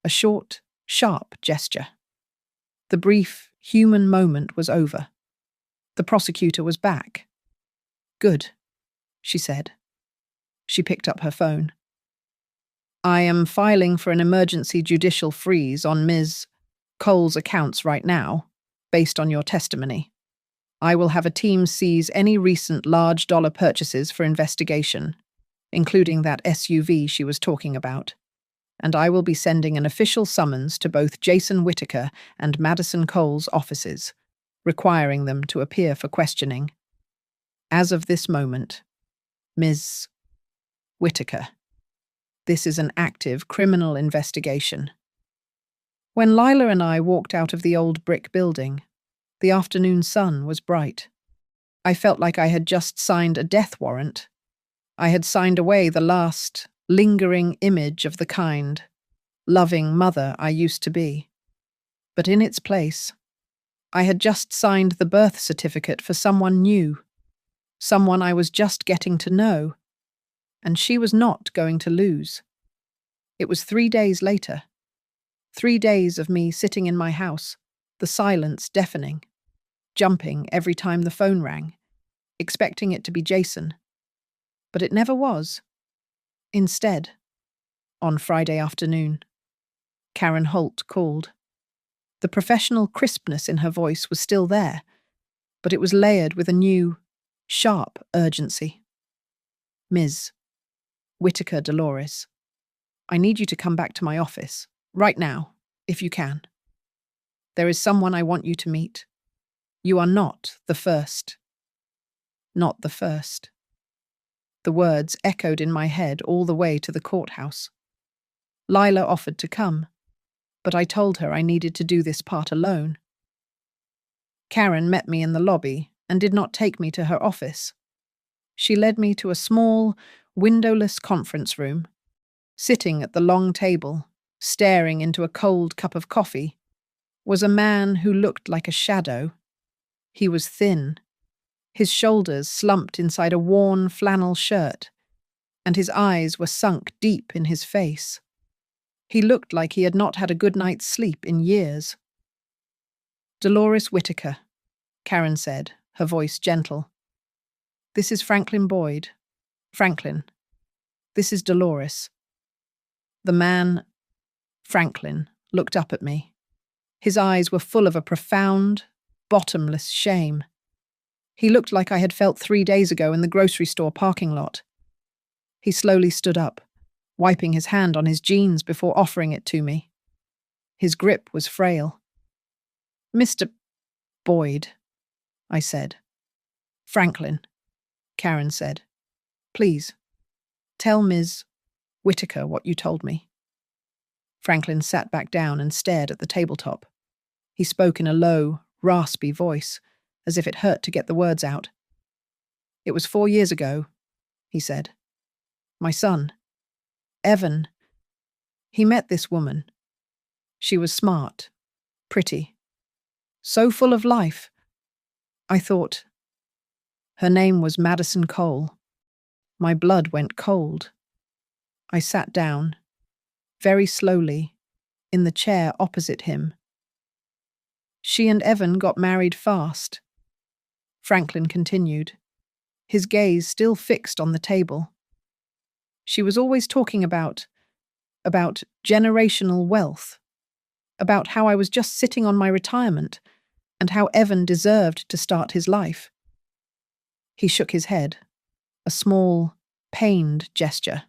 a short, sharp gesture. The brief, human moment was over. The prosecutor was back. Good, she said. She picked up her phone. I am filing for an emergency judicial freeze on Ms. Cole's accounts right now, based on your testimony. I will have a team seize any recent large dollar purchases for investigation, including that SUV she was talking about. And I will be sending an official summons to both Jason Whitaker and Madison Cole's offices, requiring them to appear for questioning. As of this moment, Ms. Whitaker, this is an active criminal investigation. When Lila and I walked out of the old brick building, the afternoon sun was bright. I felt like I had just signed a death warrant. I had signed away the last, lingering image of the kind, loving mother I used to be. But in its place, I had just signed the birth certificate for someone new, someone I was just getting to know, and she was not going to lose. It was 3 days later. 3 days of me sitting in my house, the silence deafening, jumping every time the phone rang, expecting it to be Jason. But it never was. Instead, on Friday afternoon, Karen Holt called. The professional crispness in her voice was still there, but it was layered with a new, sharp urgency. Ms. Whitaker Dolores, I need you to come back to my office, right now, if you can. There is someone I want you to meet. You are not the first. Not the first. The words echoed in my head all the way to the courthouse. Lila offered to come, but I told her I needed to do this part alone. Karen met me in the lobby and did not take me to her office. She led me to a small, windowless conference room. Sitting at the long table, staring into a cold cup of coffee, was a man who looked like a shadow. He was thin, his shoulders slumped inside a worn flannel shirt, and his eyes were sunk deep in his face. He looked like he had not had a good night's sleep in years. Dolores Whitaker, Karen said, her voice gentle. This is Franklin Boyd. Franklin. This is Dolores. The man, Franklin, looked up at me. His eyes were full of a profound, bottomless shame. He looked like I had felt 3 days ago in the grocery store parking lot. He slowly stood up, wiping his hand on his jeans before offering it to me. His grip was frail. Mr. Boyd, I said. Franklin, Karen said. Please, tell Ms. Whitaker what you told me. Franklin sat back down and stared at the tabletop. He spoke in a low, raspy voice, as if it hurt to get the words out. It was 4 years ago, he said. My son, Evan, he met this woman. She was smart, pretty, so full of life. I thought. Her name was Madison Cole. My blood went cold. I sat down, very slowly, in the chair opposite him. She and Evan got married fast. Franklin continued, his gaze still fixed on the table. She was always talking about generational wealth, about how I was just sitting on my retirement, and how Evan deserved to start his life. He shook his head, a small, pained gesture.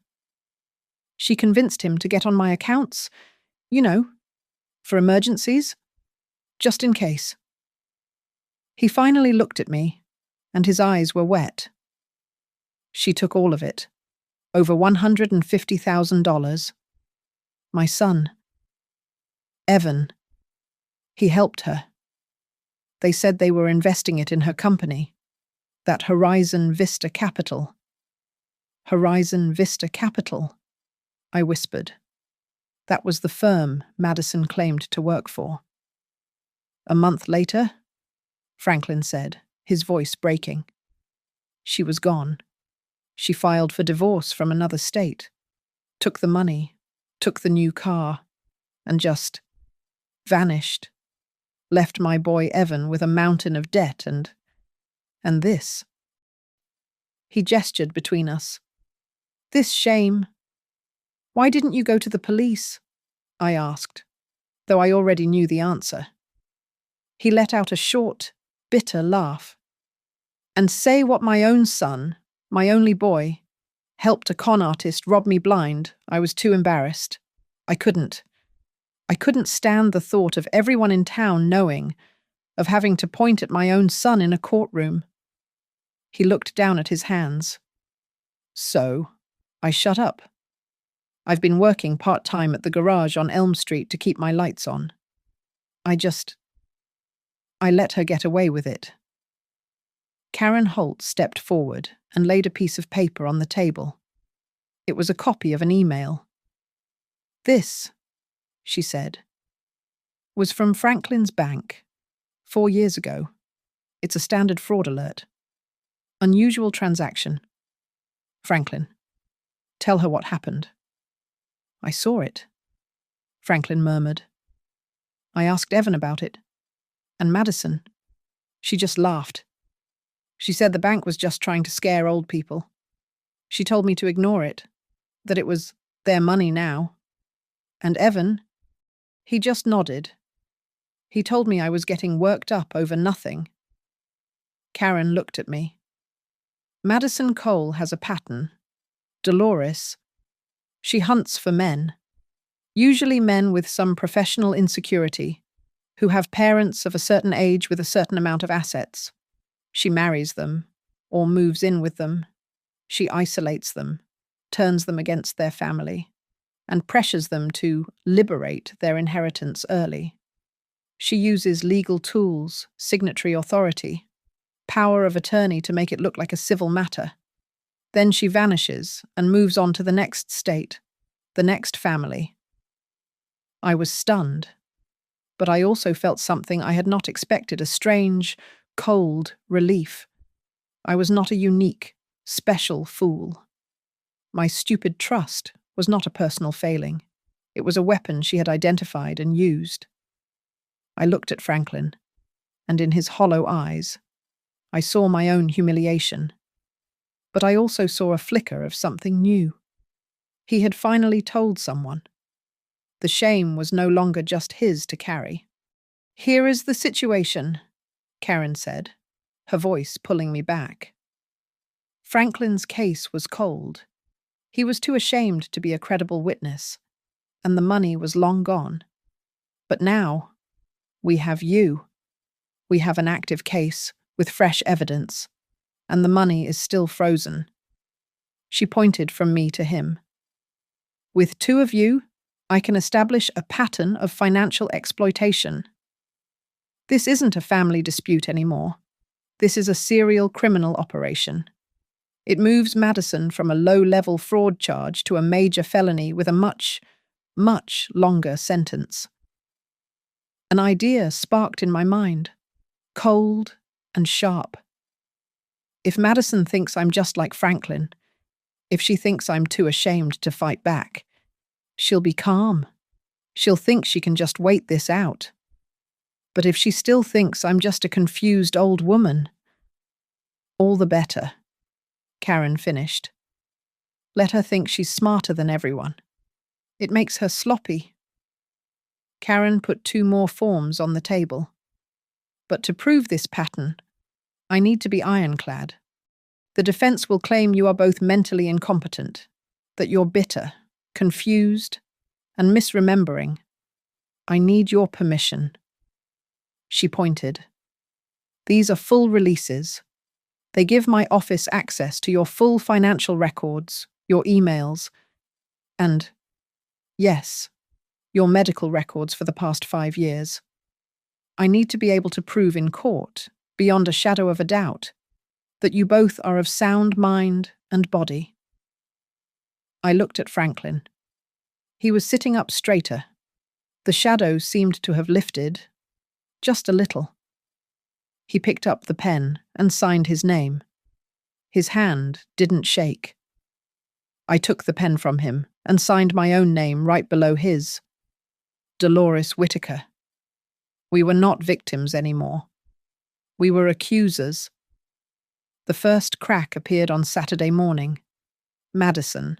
She convinced him to get on my accounts, for emergencies, just in case. He finally looked at me, and his eyes were wet. She took all of it, over $150,000. My son, Evan, he helped her. They said they were investing it in her company, that Horizon Vista Capital. Horizon Vista Capital, I whispered. That was the firm Madison claimed to work for. A month later, Franklin said, his voice breaking. She was gone. She filed for divorce from another state, took the money, took the new car, and just vanished, left my boy Evan with a mountain of debt and this. He gestured between us. This shame. Why didn't you go to the police? I asked, though I already knew the answer. He let out a short, bitter laugh. And say what my own son, my only boy, helped a con artist rob me blind, I was too embarrassed. I couldn't stand the thought of everyone in town knowing, of having to point at my own son in a courtroom. He looked down at his hands. So, I shut up. I've been working part-time at the garage on Elm Street to keep my lights on. I let her get away with it. Karen Holt stepped forward and laid a piece of paper on the table. It was a copy of an email. This, she said, was from Franklin's bank, 4 years ago. It's a standard fraud alert. Unusual transaction. Franklin, tell her what happened. I saw it, Franklin murmured. I asked Evan about it. And Madison. She just laughed. She said the bank was just trying to scare old people. She told me to ignore it, that it was their money now. And Evan, he just nodded. He told me I was getting worked up over nothing. Karen looked at me. Madison Cole has a pattern. Dolores. She hunts for men. Usually men with some professional insecurity, who have parents of a certain age with a certain amount of assets. She marries them, or moves in with them. She isolates them, turns them against their family, and pressures them to liberate their inheritance early. She uses legal tools, signatory authority, power of attorney to make it look like a civil matter. Then she vanishes and moves on to the next state, the next family. I was stunned, but I also felt something I had not expected, a strange, cold relief. I was not a unique, special fool. My stupid trust was not a personal failing. It was a weapon she had identified and used. I looked at Franklin, and in his hollow eyes, I saw my own humiliation. But I also saw a flicker of something new. He had finally told someone. The shame was no longer just his to carry. Here is the situation, Karen said, her voice pulling me back. Franklin's case was cold. He was too ashamed to be a credible witness, and the money was long gone. But now, we have you. We have an active case with fresh evidence, and the money is still frozen. She pointed from me to him. With 2 of you, I can establish a pattern of financial exploitation. This isn't a family dispute anymore. This is a serial criminal operation. It moves Madison from a low-level fraud charge to a major felony with a much, much longer sentence. An idea sparked in my mind, cold and sharp. If Madison thinks I'm just like Franklin, if she thinks I'm too ashamed to fight back, she'll be calm. She'll think she can just wait this out. But if she still thinks I'm just a confused old woman, all the better, Karen finished. Let her think she's smarter than everyone. It makes her sloppy. Karen put 2 more forms on the table. But to prove this pattern, I need to be ironclad. The defense will claim you are both mentally incompetent, that you're bitter, confused, and misremembering. I need your permission. She pointed. These are full releases. They give my office access to your full financial records, your emails, and, yes, your medical records for the past 5 years. I need to be able to prove in court, beyond a shadow of a doubt, that you both are of sound mind and body. I looked at Franklin. He was sitting up straighter. The shadow seemed to have lifted, just a little. He picked up the pen and signed his name. His hand didn't shake. I took the pen from him and signed my own name right below his. Dolores Whitaker. We were not victims anymore. We were accusers. The first crack appeared on Saturday morning. Madison,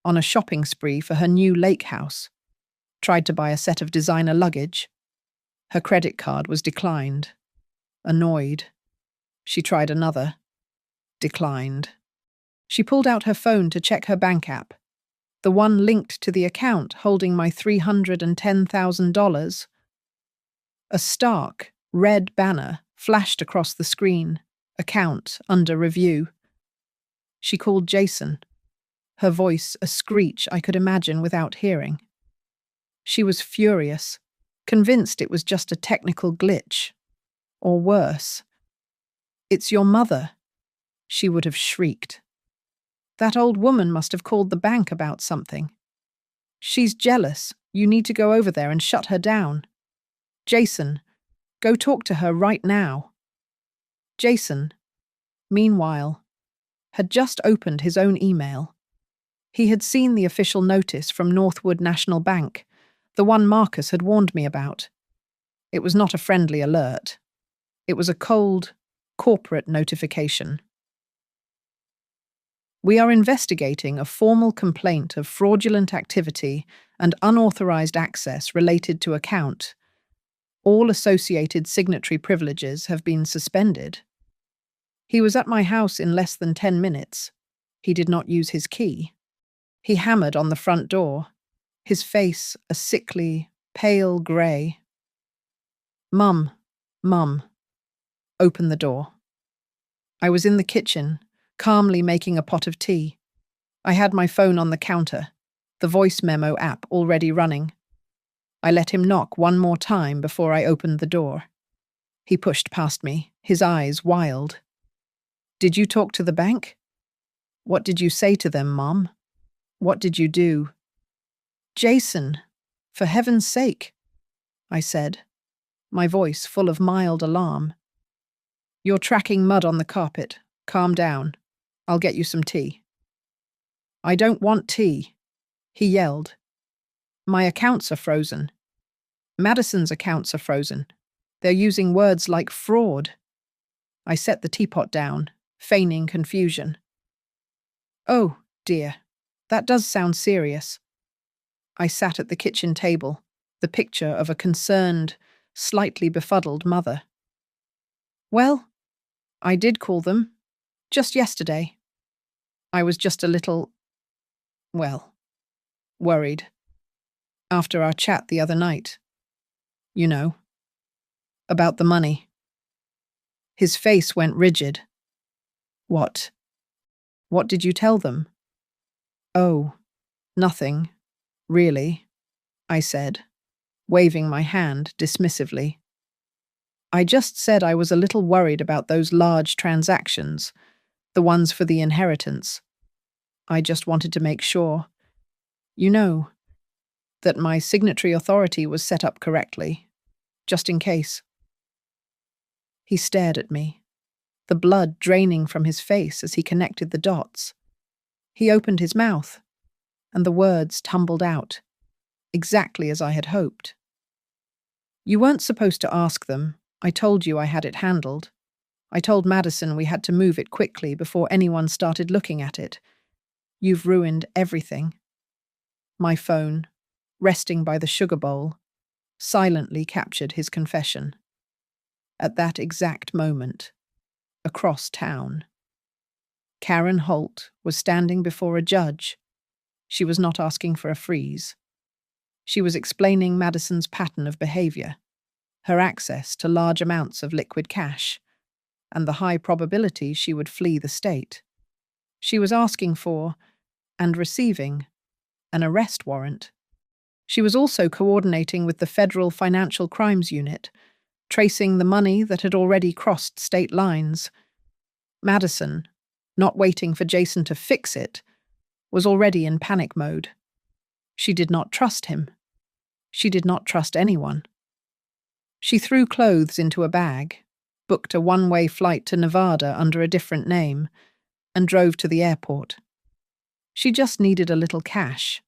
On a shopping spree for her new lake house. Tried to buy a set of designer luggage. Her credit card was declined. Annoyed. She tried another. Declined. She pulled out her phone to check her bank app, the one linked to the account holding my $310,000. A stark, red banner flashed across the screen, account under review. She called Jason, her voice a screech I could imagine without hearing. She was furious, convinced it was just a technical glitch. Or worse. "It's your mother," she would have shrieked. "That old woman must have called the bank about something. She's jealous. You need to go over there and shut her down. Jason, go talk to her right now." Jason, meanwhile, had just opened his own email. He had seen the official notice from Northwood National Bank, the one Marcus had warned me about. It was not a friendly alert. It was a cold, corporate notification. "We are investigating a formal complaint of fraudulent activity and unauthorized access related to account. All associated signatory privileges have been suspended. He was at my house in less than 10 minutes. He did not use his key. He hammered on the front door, his face a sickly, pale grey. Mum, open the door." I was in the kitchen, calmly making a pot of tea. I had my phone on the counter, the voice memo app already running. I let him knock one more time before I opened the door. He pushed past me, his eyes wild. "Did you talk to the bank? What did you say to them, Mom? What did you do?" "Jason, for heaven's sake," I said, my voice full of mild alarm. "You're tracking mud on the carpet. Calm down. I'll get you some tea." "I don't want tea," he yelled. "My accounts are frozen. Madison's accounts are frozen. They're using words like fraud." I set the teapot down, feigning confusion. "Oh, dear. That does sound serious." I sat at the kitchen table, the picture of a concerned, slightly befuddled mother. "Well, I did call them. Just yesterday. I was just a little, worried. After our chat the other night. You know. About the money." His face went rigid. "What? What did you tell them?" "Oh, nothing, really," I said, waving my hand dismissively. "I just said I was a little worried about those large transactions, the ones for the inheritance. I just wanted to make sure, that my signatory authority was set up correctly, just in case." He stared at me, the blood draining from his face as he connected the dots. He opened his mouth, and the words tumbled out, exactly as I had hoped. "You weren't supposed to ask them. I told you I had it handled. I told Madison we had to move it quickly before anyone started looking at it. You've ruined everything." My phone, resting by the sugar bowl, silently captured his confession. At that exact moment, across town, Karen Holt was standing before a judge. She was not asking for a freeze. She was explaining Madison's pattern of behavior, her access to large amounts of liquid cash, and the high probability she would flee the state. She was asking for, and receiving, an arrest warrant. She was also coordinating with the Federal Financial Crimes Unit, tracing the money that had already crossed state lines. Madison, not waiting for Jason to fix it, was already in panic mode. She did not trust him. She did not trust anyone. She threw clothes into a bag, booked a one-way flight to Nevada under a different name, and drove to the airport. She just needed a little cash.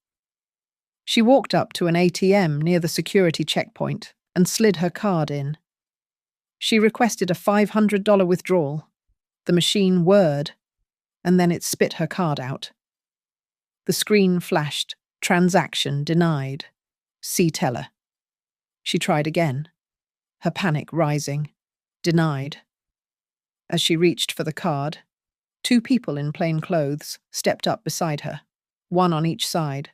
She walked up to an ATM near the security checkpoint and slid her card in. She requested a $500 withdrawal. The machine whirred, and then it spit her card out. The screen flashed, transaction denied. See teller. She tried again, her panic rising. Denied. As she reached for the card, two people in plain clothes stepped up beside her, one on each side,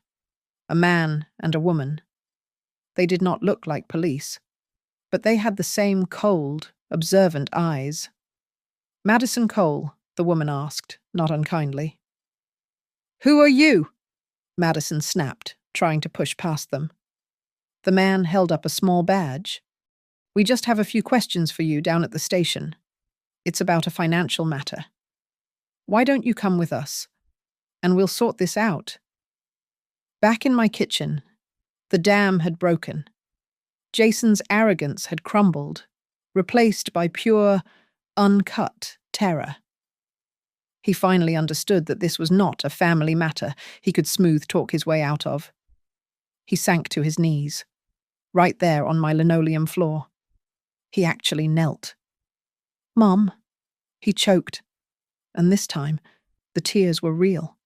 a man and a woman. They did not look like police, but they had the same cold, observant eyes. "Madison Cole," the woman asked, not unkindly. "Who are you?" Madison snapped, trying to push past them. The man held up a small badge. "We just have a few questions for you down at the station. It's about a financial matter. Why don't you come with us? And we'll sort this out." Back in my kitchen, the dam had broken. Jason's arrogance had crumbled, replaced by pure, uncut terror. He finally understood that this was not a family matter he could smooth talk his way out of. He sank to his knees, right there on my linoleum floor. He actually knelt. "Mom," he choked, and this time the tears were real.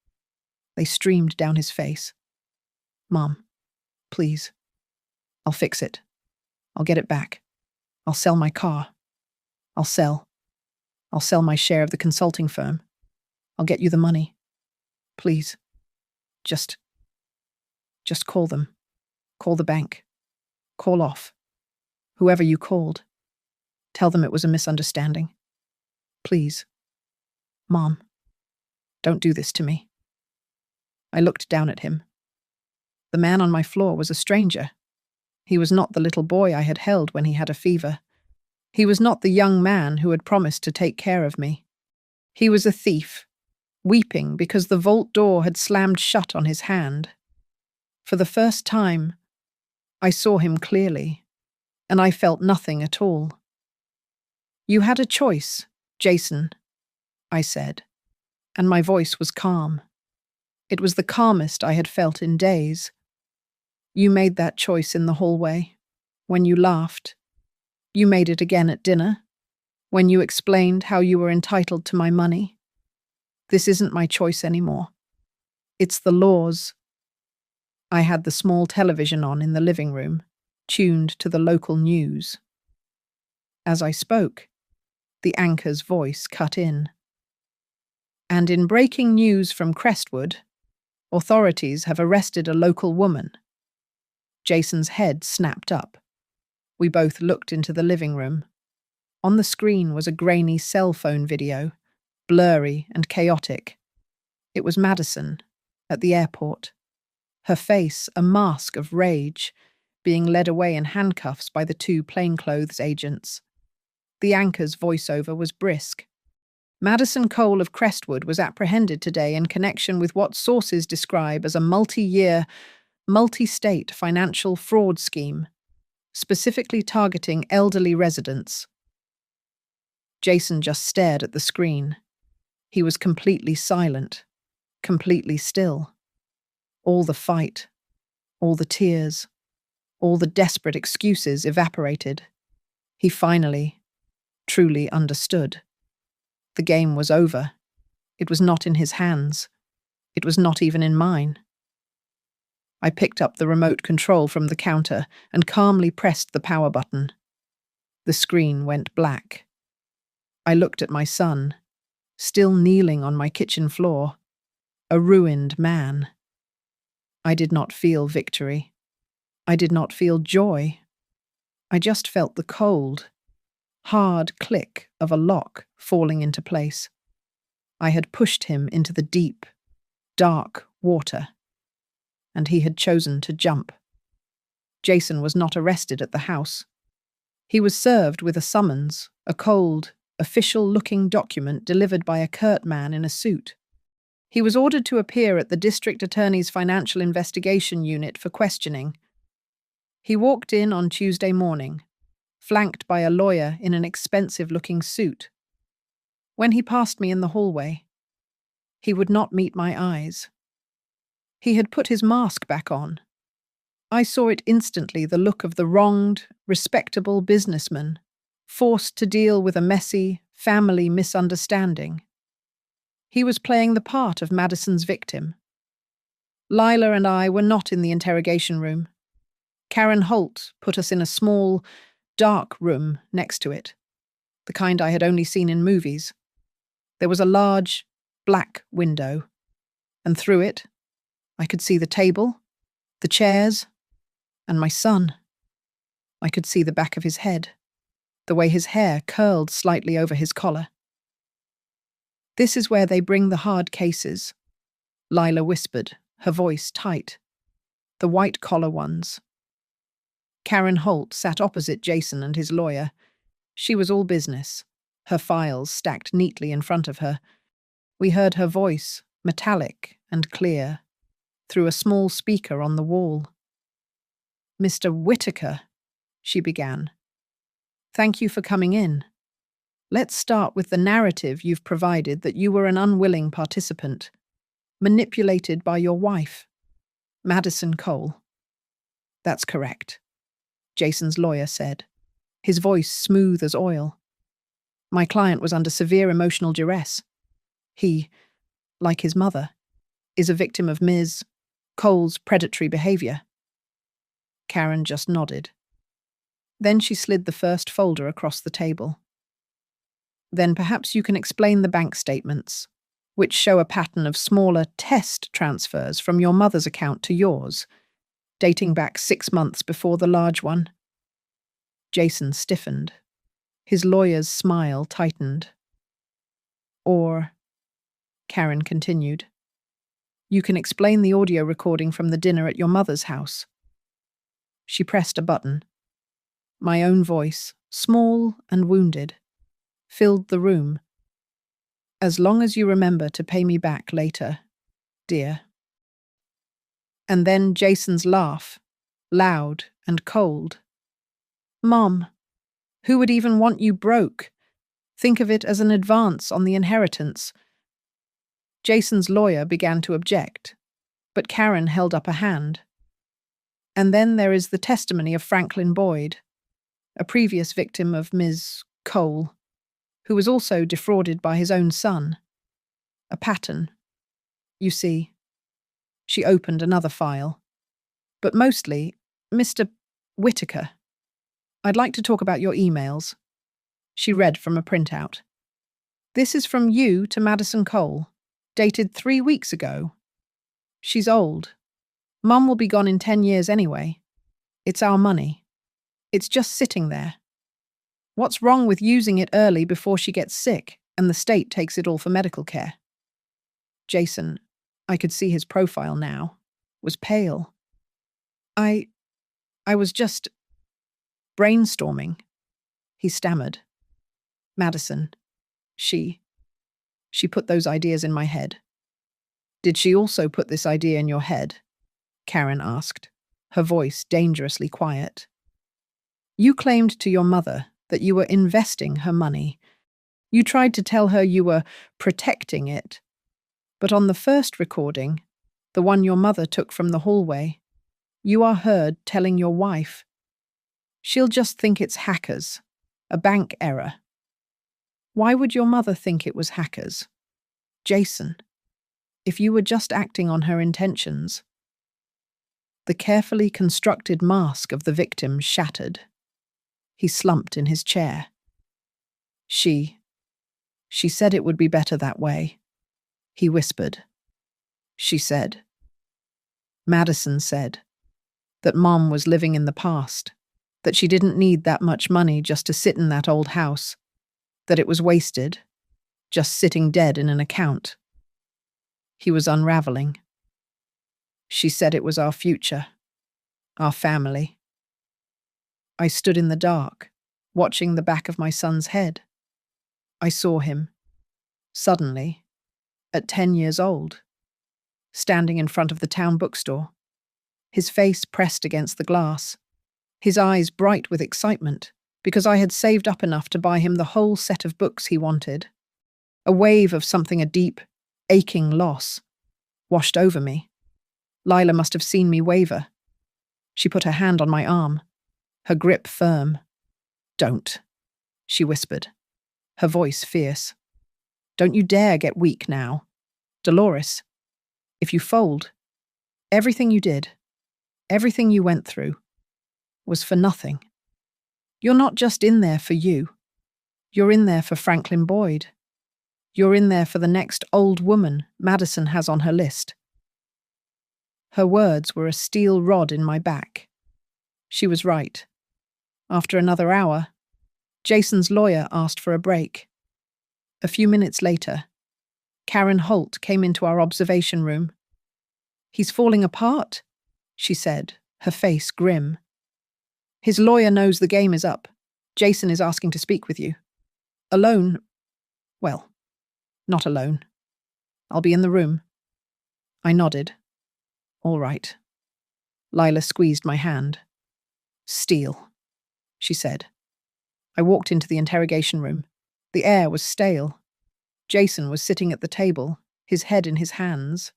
They streamed down his face. "Mom, please. I'll fix it. I'll get it back. I'll sell my car. I'll sell my share of the consulting firm. I'll get you the money. Please. Just call them. Call the bank. Call off. Whoever you called. Tell them it was a misunderstanding. Please. Mom, don't do this to me." I looked down at him. The man on my floor was a stranger. He was not the little boy I had held when he had a fever. He was not the young man who had promised to take care of me. He was a thief, weeping because the vault door had slammed shut on his hand. For the first time, I saw him clearly, and I felt nothing at all. "You had a choice, Jason," I said, and my voice was calm. It was the calmest I had felt in days. "You made that choice in the hallway, when you laughed. You made it again at dinner, when you explained how you were entitled to my money. This isn't my choice anymore. It's the law's." I had the small television on in the living room, tuned to the local news. As I spoke, the anchor's voice cut in. "And in breaking news from Crestwood, authorities have arrested a local woman." Jason's head snapped up. We both looked into the living room. On the screen was a grainy cell phone video, blurry and chaotic. It was Madison, at the airport. Her face a mask of rage, being led away in handcuffs by the two plainclothes agents. The anchor's voiceover was brisk. "Madison Cole of Crestwood was apprehended today in connection with what sources describe as a multi-year, multi-state financial fraud scheme, specifically targeting elderly residents." Jason just stared at the screen. He was completely silent, completely still. All the fight, all the tears, all the desperate excuses evaporated. He finally, truly understood. The game was over. It was not in his hands. It was not even in mine. I picked up the remote control from the counter and calmly pressed the power button. The screen went black. I looked at my son, still kneeling on my kitchen floor, a ruined man. I did not feel victory. I did not feel joy. I just felt the cold, hard click of a lock falling into place. I had pushed him into the deep, dark water, and he had chosen to jump. Jason was not arrested at the house. He was served with a summons, a cold, official-looking document delivered by a curt man in a suit. He was ordered to appear at the district attorney's financial investigation unit for questioning. He walked in on Tuesday morning, flanked by a lawyer in an expensive-looking suit. When he passed me in the hallway, he would not meet my eyes. He had put his mask back on. I saw it instantly, the look of the wronged, respectable businessman, forced to deal with a messy, family misunderstanding. He was playing the part of Madison's victim. Lila and I were not in the interrogation room. Karen Holt put us in a small, dark room next to it, the kind I had only seen in movies. There was a large, black window, and through it, I could see the table, the chairs, and my son. I could see the back of his head, the way his hair curled slightly over his collar. "This is where they bring the hard cases," Lila whispered, her voice tight. "The white-collar ones." Karen Holt sat opposite Jason and his lawyer. She was all business, her files stacked neatly in front of her. We heard her voice, metallic and clear, through a small speaker on the wall. "Mr. Whitaker," she began. "Thank you for coming in. Let's start with the narrative you've provided that you were an unwilling participant, manipulated by your wife, Madison Cole." "That's correct," Jason's lawyer said, his voice smooth as oil. "My client was under severe emotional duress. He, like his mother, is a victim of Ms. Cole's predatory behavior." Karen just nodded. Then she slid the first folder across the table. "Then perhaps you can explain the bank statements, which show a pattern of smaller test transfers from your mother's account to yours, dating back 6 months before the large one." Jason stiffened. His lawyer's smile tightened. "Or," Karen continued, "you can explain the audio recording from the dinner at your mother's house." She pressed a button. My own voice, small and wounded, filled the room. "As long as you remember to pay me back later, dear." And then Jason's laugh, loud and cold. "Mom, who would even want you broke? Think of it as an advance on the inheritance." Jason's lawyer began to object, but Karen held up a hand. "And then there is the testimony of Franklin Boyd, a previous victim of Ms. Cole, who was also defrauded by his own son. A pattern. You see." She opened another file. "But mostly, Mr. Whitaker, I'd like to talk about your emails." She read from a printout. "This is from you to Madison Cole, dated 3 weeks ago. She's old. Mum will be gone in 10 years anyway. It's our money. It's just sitting there. What's wrong with using it early before she gets sick and the state takes it all for medical care?" Jason, I could see his profile now, was pale. I was just brainstorming," he stammered. "Madison, she put those ideas in my head." "Did she also put this idea in your head?" Karen asked, her voice dangerously quiet. "You claimed to your mother that you were investing her money. You tried to tell her you were protecting it. But on the first recording, the one your mother took from the hallway, you are heard telling your wife, 'She'll just think it's hackers, a bank error.' Why would your mother think it was hackers? Jason, if you were just acting on her intentions." The carefully constructed mask of the victim shattered. He slumped in his chair. She said it would be better that way," he whispered. "She said." Madison said that Mom was living in the past, that she didn't need that much money just to sit in that old house, that it was wasted, just sitting dead in an account. He was unraveling. "She said it was our future, our family." I stood in the dark, watching the back of my son's head. I saw him, suddenly, at 10 years old, standing in front of the town bookstore, his face pressed against the glass, his eyes bright with excitement, because I had saved up enough to buy him the whole set of books he wanted. A wave of something a deep, aching loss washed over me. Lila must have seen me waver. She put her hand on my arm, her grip firm. "Don't," she whispered, her voice fierce. "Don't you dare get weak now. Dolores, if you fold, Everything you did, everything you went through, was for nothing. You're not just in there for you. You're in there for Franklin Boyd. You're in there for the next old woman Madison has on her list. Her words were a steel rod in my back. She was right. After another hour, Jason's lawyer asked for a break. A few minutes later, Karen Holt came into our observation room. "He's falling apart," she said, her face grim. "His lawyer knows the game is up. Jason is asking to speak with you. Alone? Well, not alone. I'll be in the room." I nodded. "All right." Lila squeezed my hand. "Steel," she said. I walked into the interrogation room. The air was stale. Jason was sitting at the table, his head in his hands.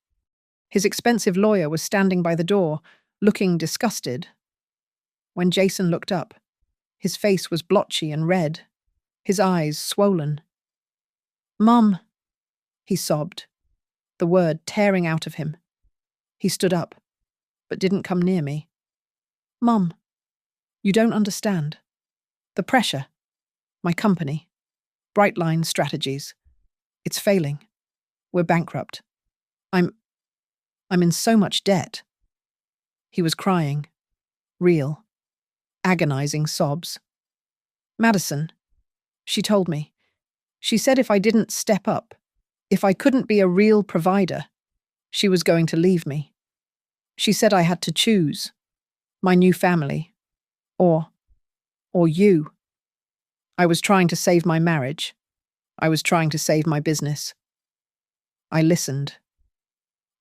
His expensive lawyer was standing by the door, looking disgusted. When Jason looked up, his face was blotchy and red, his eyes swollen. "Mum," he sobbed, the word tearing out of him. He stood up, but didn't come near me. "Mum, you don't understand. The pressure. My company. Brightline Strategies. It's failing. We're bankrupt. I'm in so much debt." He was crying. Real, agonizing sobs. "Madison," she told me. She said if I didn't step up, if I couldn't be a real provider, she was going to leave me. She said I had to choose. My new family. Or you. I was trying to save my marriage. I was trying to save my business. I listened.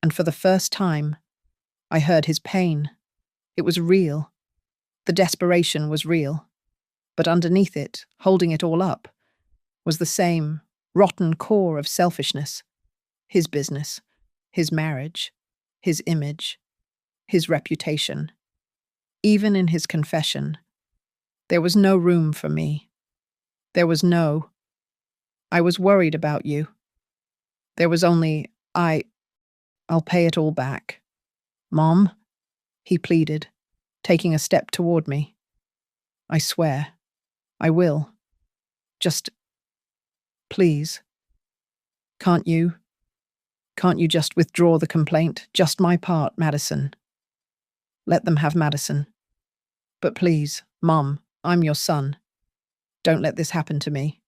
And for the first time, I heard his pain. It was real. The desperation was real. But underneath it, holding it all up, was the same rotten core of selfishness. His business, his marriage, his image, his reputation. Even in his confession, there was no room for me. There was no, "I was worried about you." There was only, I'll pay it all back." "Mom," he pleaded, taking a step toward me. "I swear, I will. Just, please. Can't you just withdraw the complaint? Just my part, Madison. Let them have Madison. But please, Mom, I'm your son. Don't let this happen to me."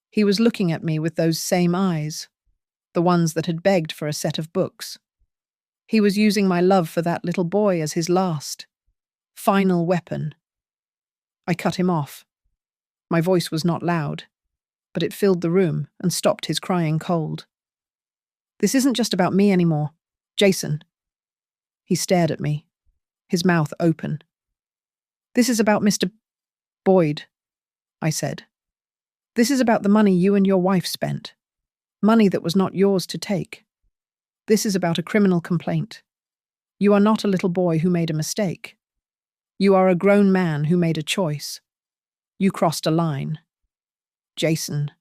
He was looking at me with those same eyes, the ones that had begged for a set of books. He was using my love for that little boy as his last, final weapon. I cut him off. My voice was not loud, but it filled the room and stopped his crying cold. "This isn't just about me anymore. Jason." He stared at me, his mouth open. "This is about Mr. Boyd," I said. "This is about the money you and your wife spent. Money that was not yours to take. This is about a criminal complaint. You are not a little boy who made a mistake. You are a grown man who made a choice. You crossed a line. Jason.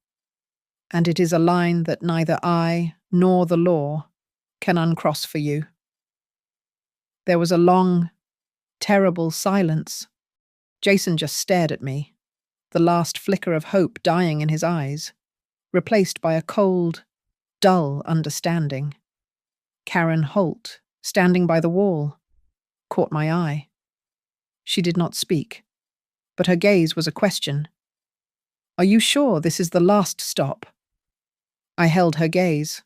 And it is a line that neither I nor the law can uncross for you." There was a long, terrible silence. Jason just stared at me, the last flicker of hope dying in his eyes, replaced by a cold, dull understanding. Karen Holt, standing by the wall, caught my eye. She did not speak, but her gaze was a question. "Are you sure this is the last stop?" I held her gaze.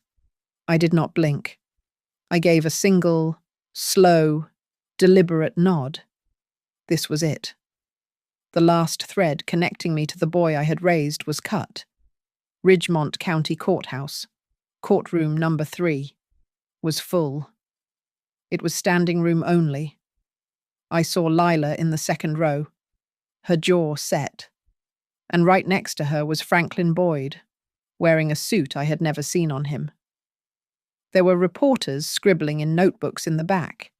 I did not blink. I gave a single, slow, deliberate nod. This was it. The last thread connecting me to the boy I had raised was cut. Ridgemont County Courthouse, courtroom number 3, was full. It was standing room only. I saw Lila in the second row, her jaw set, and right next to her was Franklin Boyd, wearing a suit I had never seen on him. There were reporters scribbling in notebooks in the back,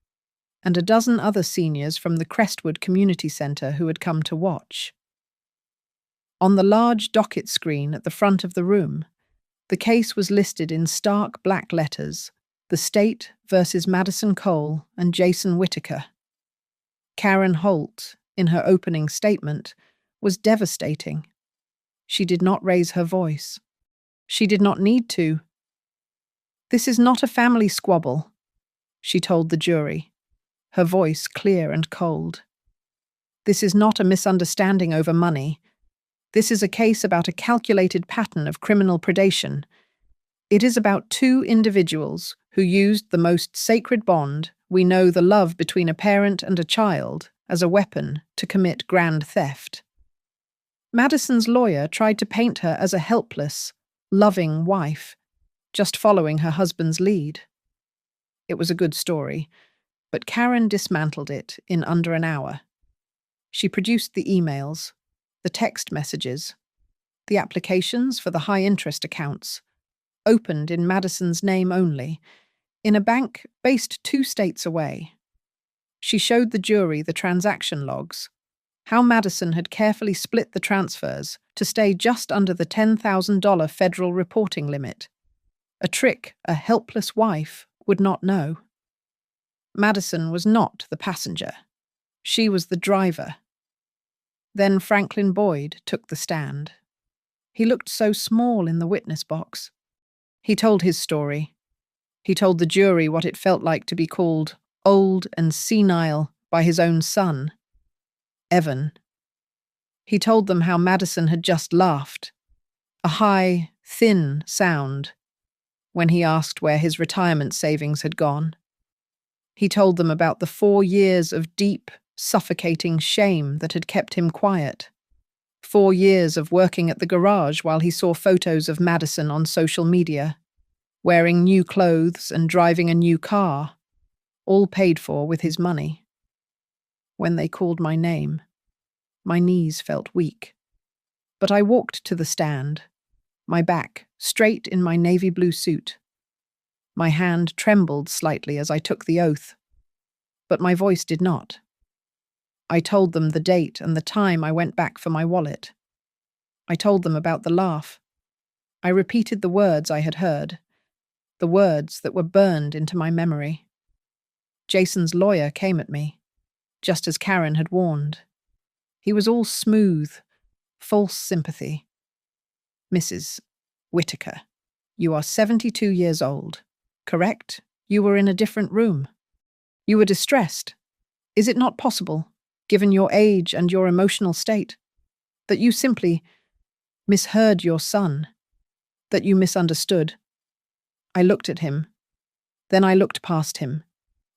and a dozen other seniors from the Crestwood Community Center who had come to watch. On the large docket screen at the front of the room, the case was listed in stark black letters, The state versus Madison Cole and Jason Whitaker. Karen Holt, in her opening statement, was devastating. She did not raise her voice. She did not need to. "This is not a family squabble," she told the jury, her voice clear and cold. "This is not a misunderstanding over money. This is a case about a calculated pattern of criminal predation. It is about two individuals who used the most sacred bond we know, the love between a parent and a child, as a weapon to commit grand theft." Madison's lawyer tried to paint her as a helpless, loving wife, just following her husband's lead. It was a good story, but Karen dismantled it in under an hour. She produced the emails, the text messages, the applications for the high-interest accounts, opened in Madison's name only, in a bank based 2 states away. She showed the jury the transaction logs, how Madison had carefully split the transfers to stay just under the $10,000 federal reporting limit, a trick a helpless wife would not know. Madison was not the passenger. She was the driver. Then Franklin Boyd took the stand. He looked so small in the witness box. He told his story. He told the jury what it felt like to be called old and senile by his own son, Evan. He told them how Madison had just laughed, a high, thin sound, when he asked where his retirement savings had gone. He told them about the 4 years of deep, suffocating shame that had kept him quiet. 4 years of working at the garage while he saw photos of Madison on social media, wearing new clothes and driving a new car, all paid for with his money. When they called my name, my knees felt weak. But I walked to the stand, my back straight in my navy blue suit. My hand trembled slightly as I took the oath, but my voice did not. I told them the date and the time I went back for my wallet. I told them about the laugh. I repeated the words I had heard, the words that were burned into my memory. Jason's lawyer came at me, just as Karen had warned. He was all smooth, false sympathy. "Mrs. Whitaker, you are 72 years old, correct? You were in a different room. You were distressed. Is it not possible, given your age and your emotional state, that you simply misheard your son, that you misunderstood?" I looked at him. Then I looked past him,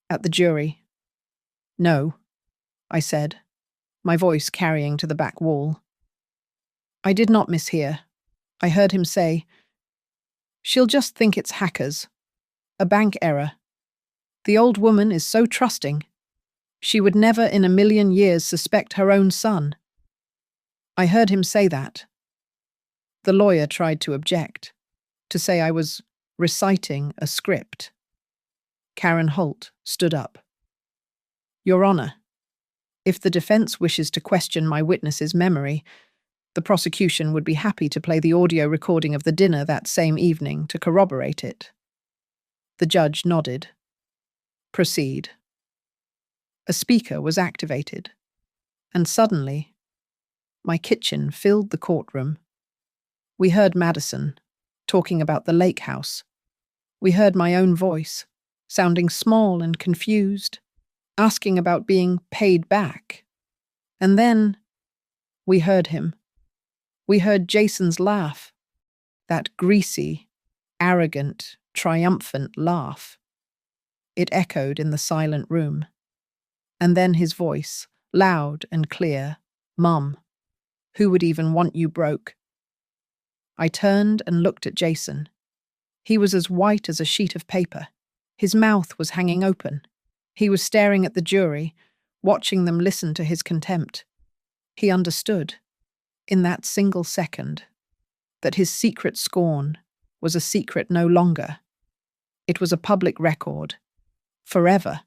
at the jury. "No," I said, my voice carrying to the back wall. "I did not mishear." I heard him say, "She'll just think it's hackers. A bank error. The old woman is so trusting. She would never in a million years suspect her own son." I heard him say that. The lawyer tried to object, to say I was reciting a script. Karen Holt stood up. "Your Honor, if the defense wishes to question my witness's memory, the prosecution would be happy to play the audio recording of the dinner that same evening to corroborate it." The judge nodded. "Proceed." A speaker was activated, and suddenly, my kitchen filled the courtroom. We heard Madison talking about the lake house. We heard my own voice, sounding small and confused, asking about being paid back. And then we heard him. We heard Jason's laugh, that greasy, arrogant, triumphant laugh. It echoed in the silent room. And then his voice, loud and clear, "Mum, who would even want you broke?" I turned and looked at Jason. He was as white as a sheet of paper. His mouth was hanging open. He was staring at the jury, watching them listen to his contempt. He understood, in that single second, that his secret scorn was a secret no longer. It was a public record, forever.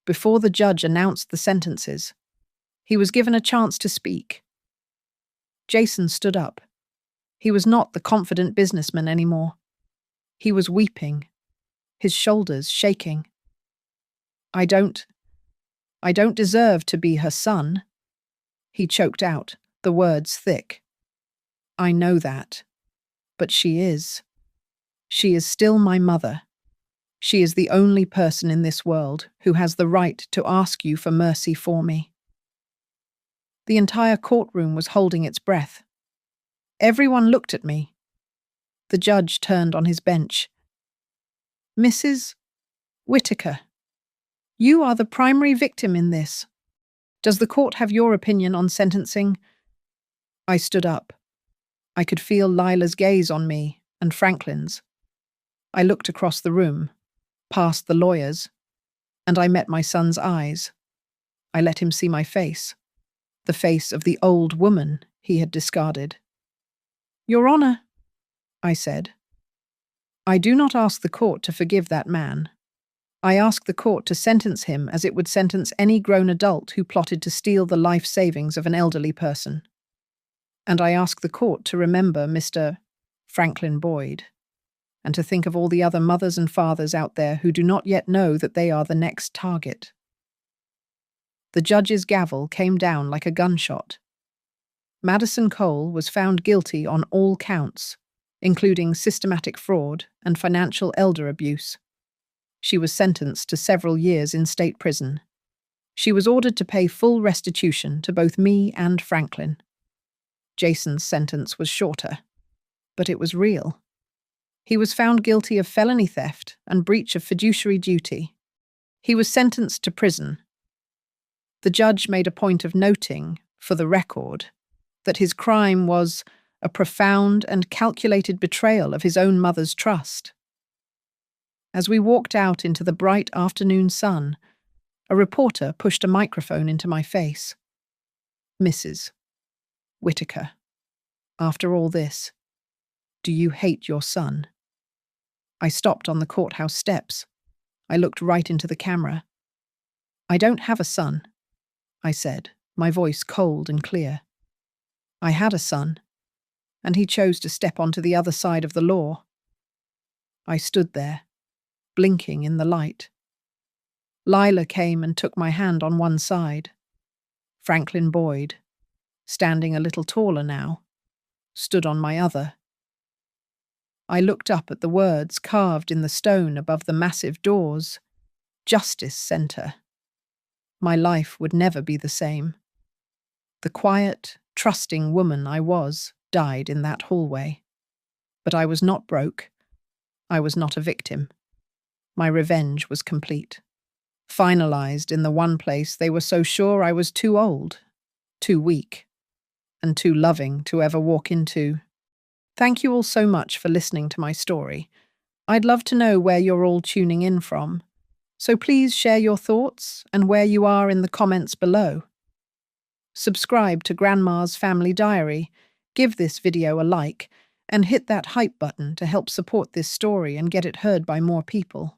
Before the judge announced the sentences, he was given a chance to speak. Jason stood up. He was not the confident businessman anymore. He was weeping, his shoulders shaking. I don't deserve to be her son. He choked out, the words thick. I know that. But she is. She is still my mother. She is the only person in this world who has the right to ask you for mercy for me. The entire courtroom was holding its breath. Everyone looked at me. The judge turned on his bench. Mrs. Whitaker, you are the primary victim in this. Does the court have your opinion on sentencing? I stood up. I could feel Lila's gaze on me and Franklin's. I looked across the room, past the lawyers, and I met my son's eyes. I let him see my face, the face of the old woman he had discarded. Your Honor, I said, I do not ask the court to forgive that man. I ask the court to sentence him as it would sentence any grown adult who plotted to steal the life savings of an elderly person. And I ask the court to remember Mr. Franklin Boyd, and to think of all the other mothers and fathers out there who do not yet know that they are the next target. The judge's gavel came down like a gunshot. Madison Cole was found guilty on all counts, including systematic fraud and financial elder abuse. She was sentenced to several years in state prison. She was ordered to pay full restitution to both me and Franklin. Jason's sentence was shorter, but it was real. He was found guilty of felony theft and breach of fiduciary duty. He was sentenced to prison. The judge made a point of noting, for the record, that his crime was a profound and calculated betrayal of his own mother's trust. As we walked out into the bright afternoon sun, a reporter pushed a microphone into my face. Mrs. Whitaker, after all this, do you hate your son? I stopped on the courthouse steps. I looked right into the camera. I don't have a son, I said, my voice cold and clear. I had a son, and he chose to step onto the other side of the law. I stood there, blinking in the light. Lila came and took my hand on one side. Franklin Boyd, standing a little taller now, stood on my other. I looked up at the words carved in the stone above the massive doors, Justice Center. My life would never be the same. The quiet, trusting woman I was died in that hallway. But I was not broke. I was not a victim. My revenge was complete. Finalized in the one place they were so sure I was too old, too weak, and too loving to ever walk into. Thank you all so much for listening to my story. I'd love to know where you're all tuning in from, so please share your thoughts and where you are in the comments below. Subscribe to Grandma's Family Diary, give this video a like, and hit that hype button to help support this story and get it heard by more people.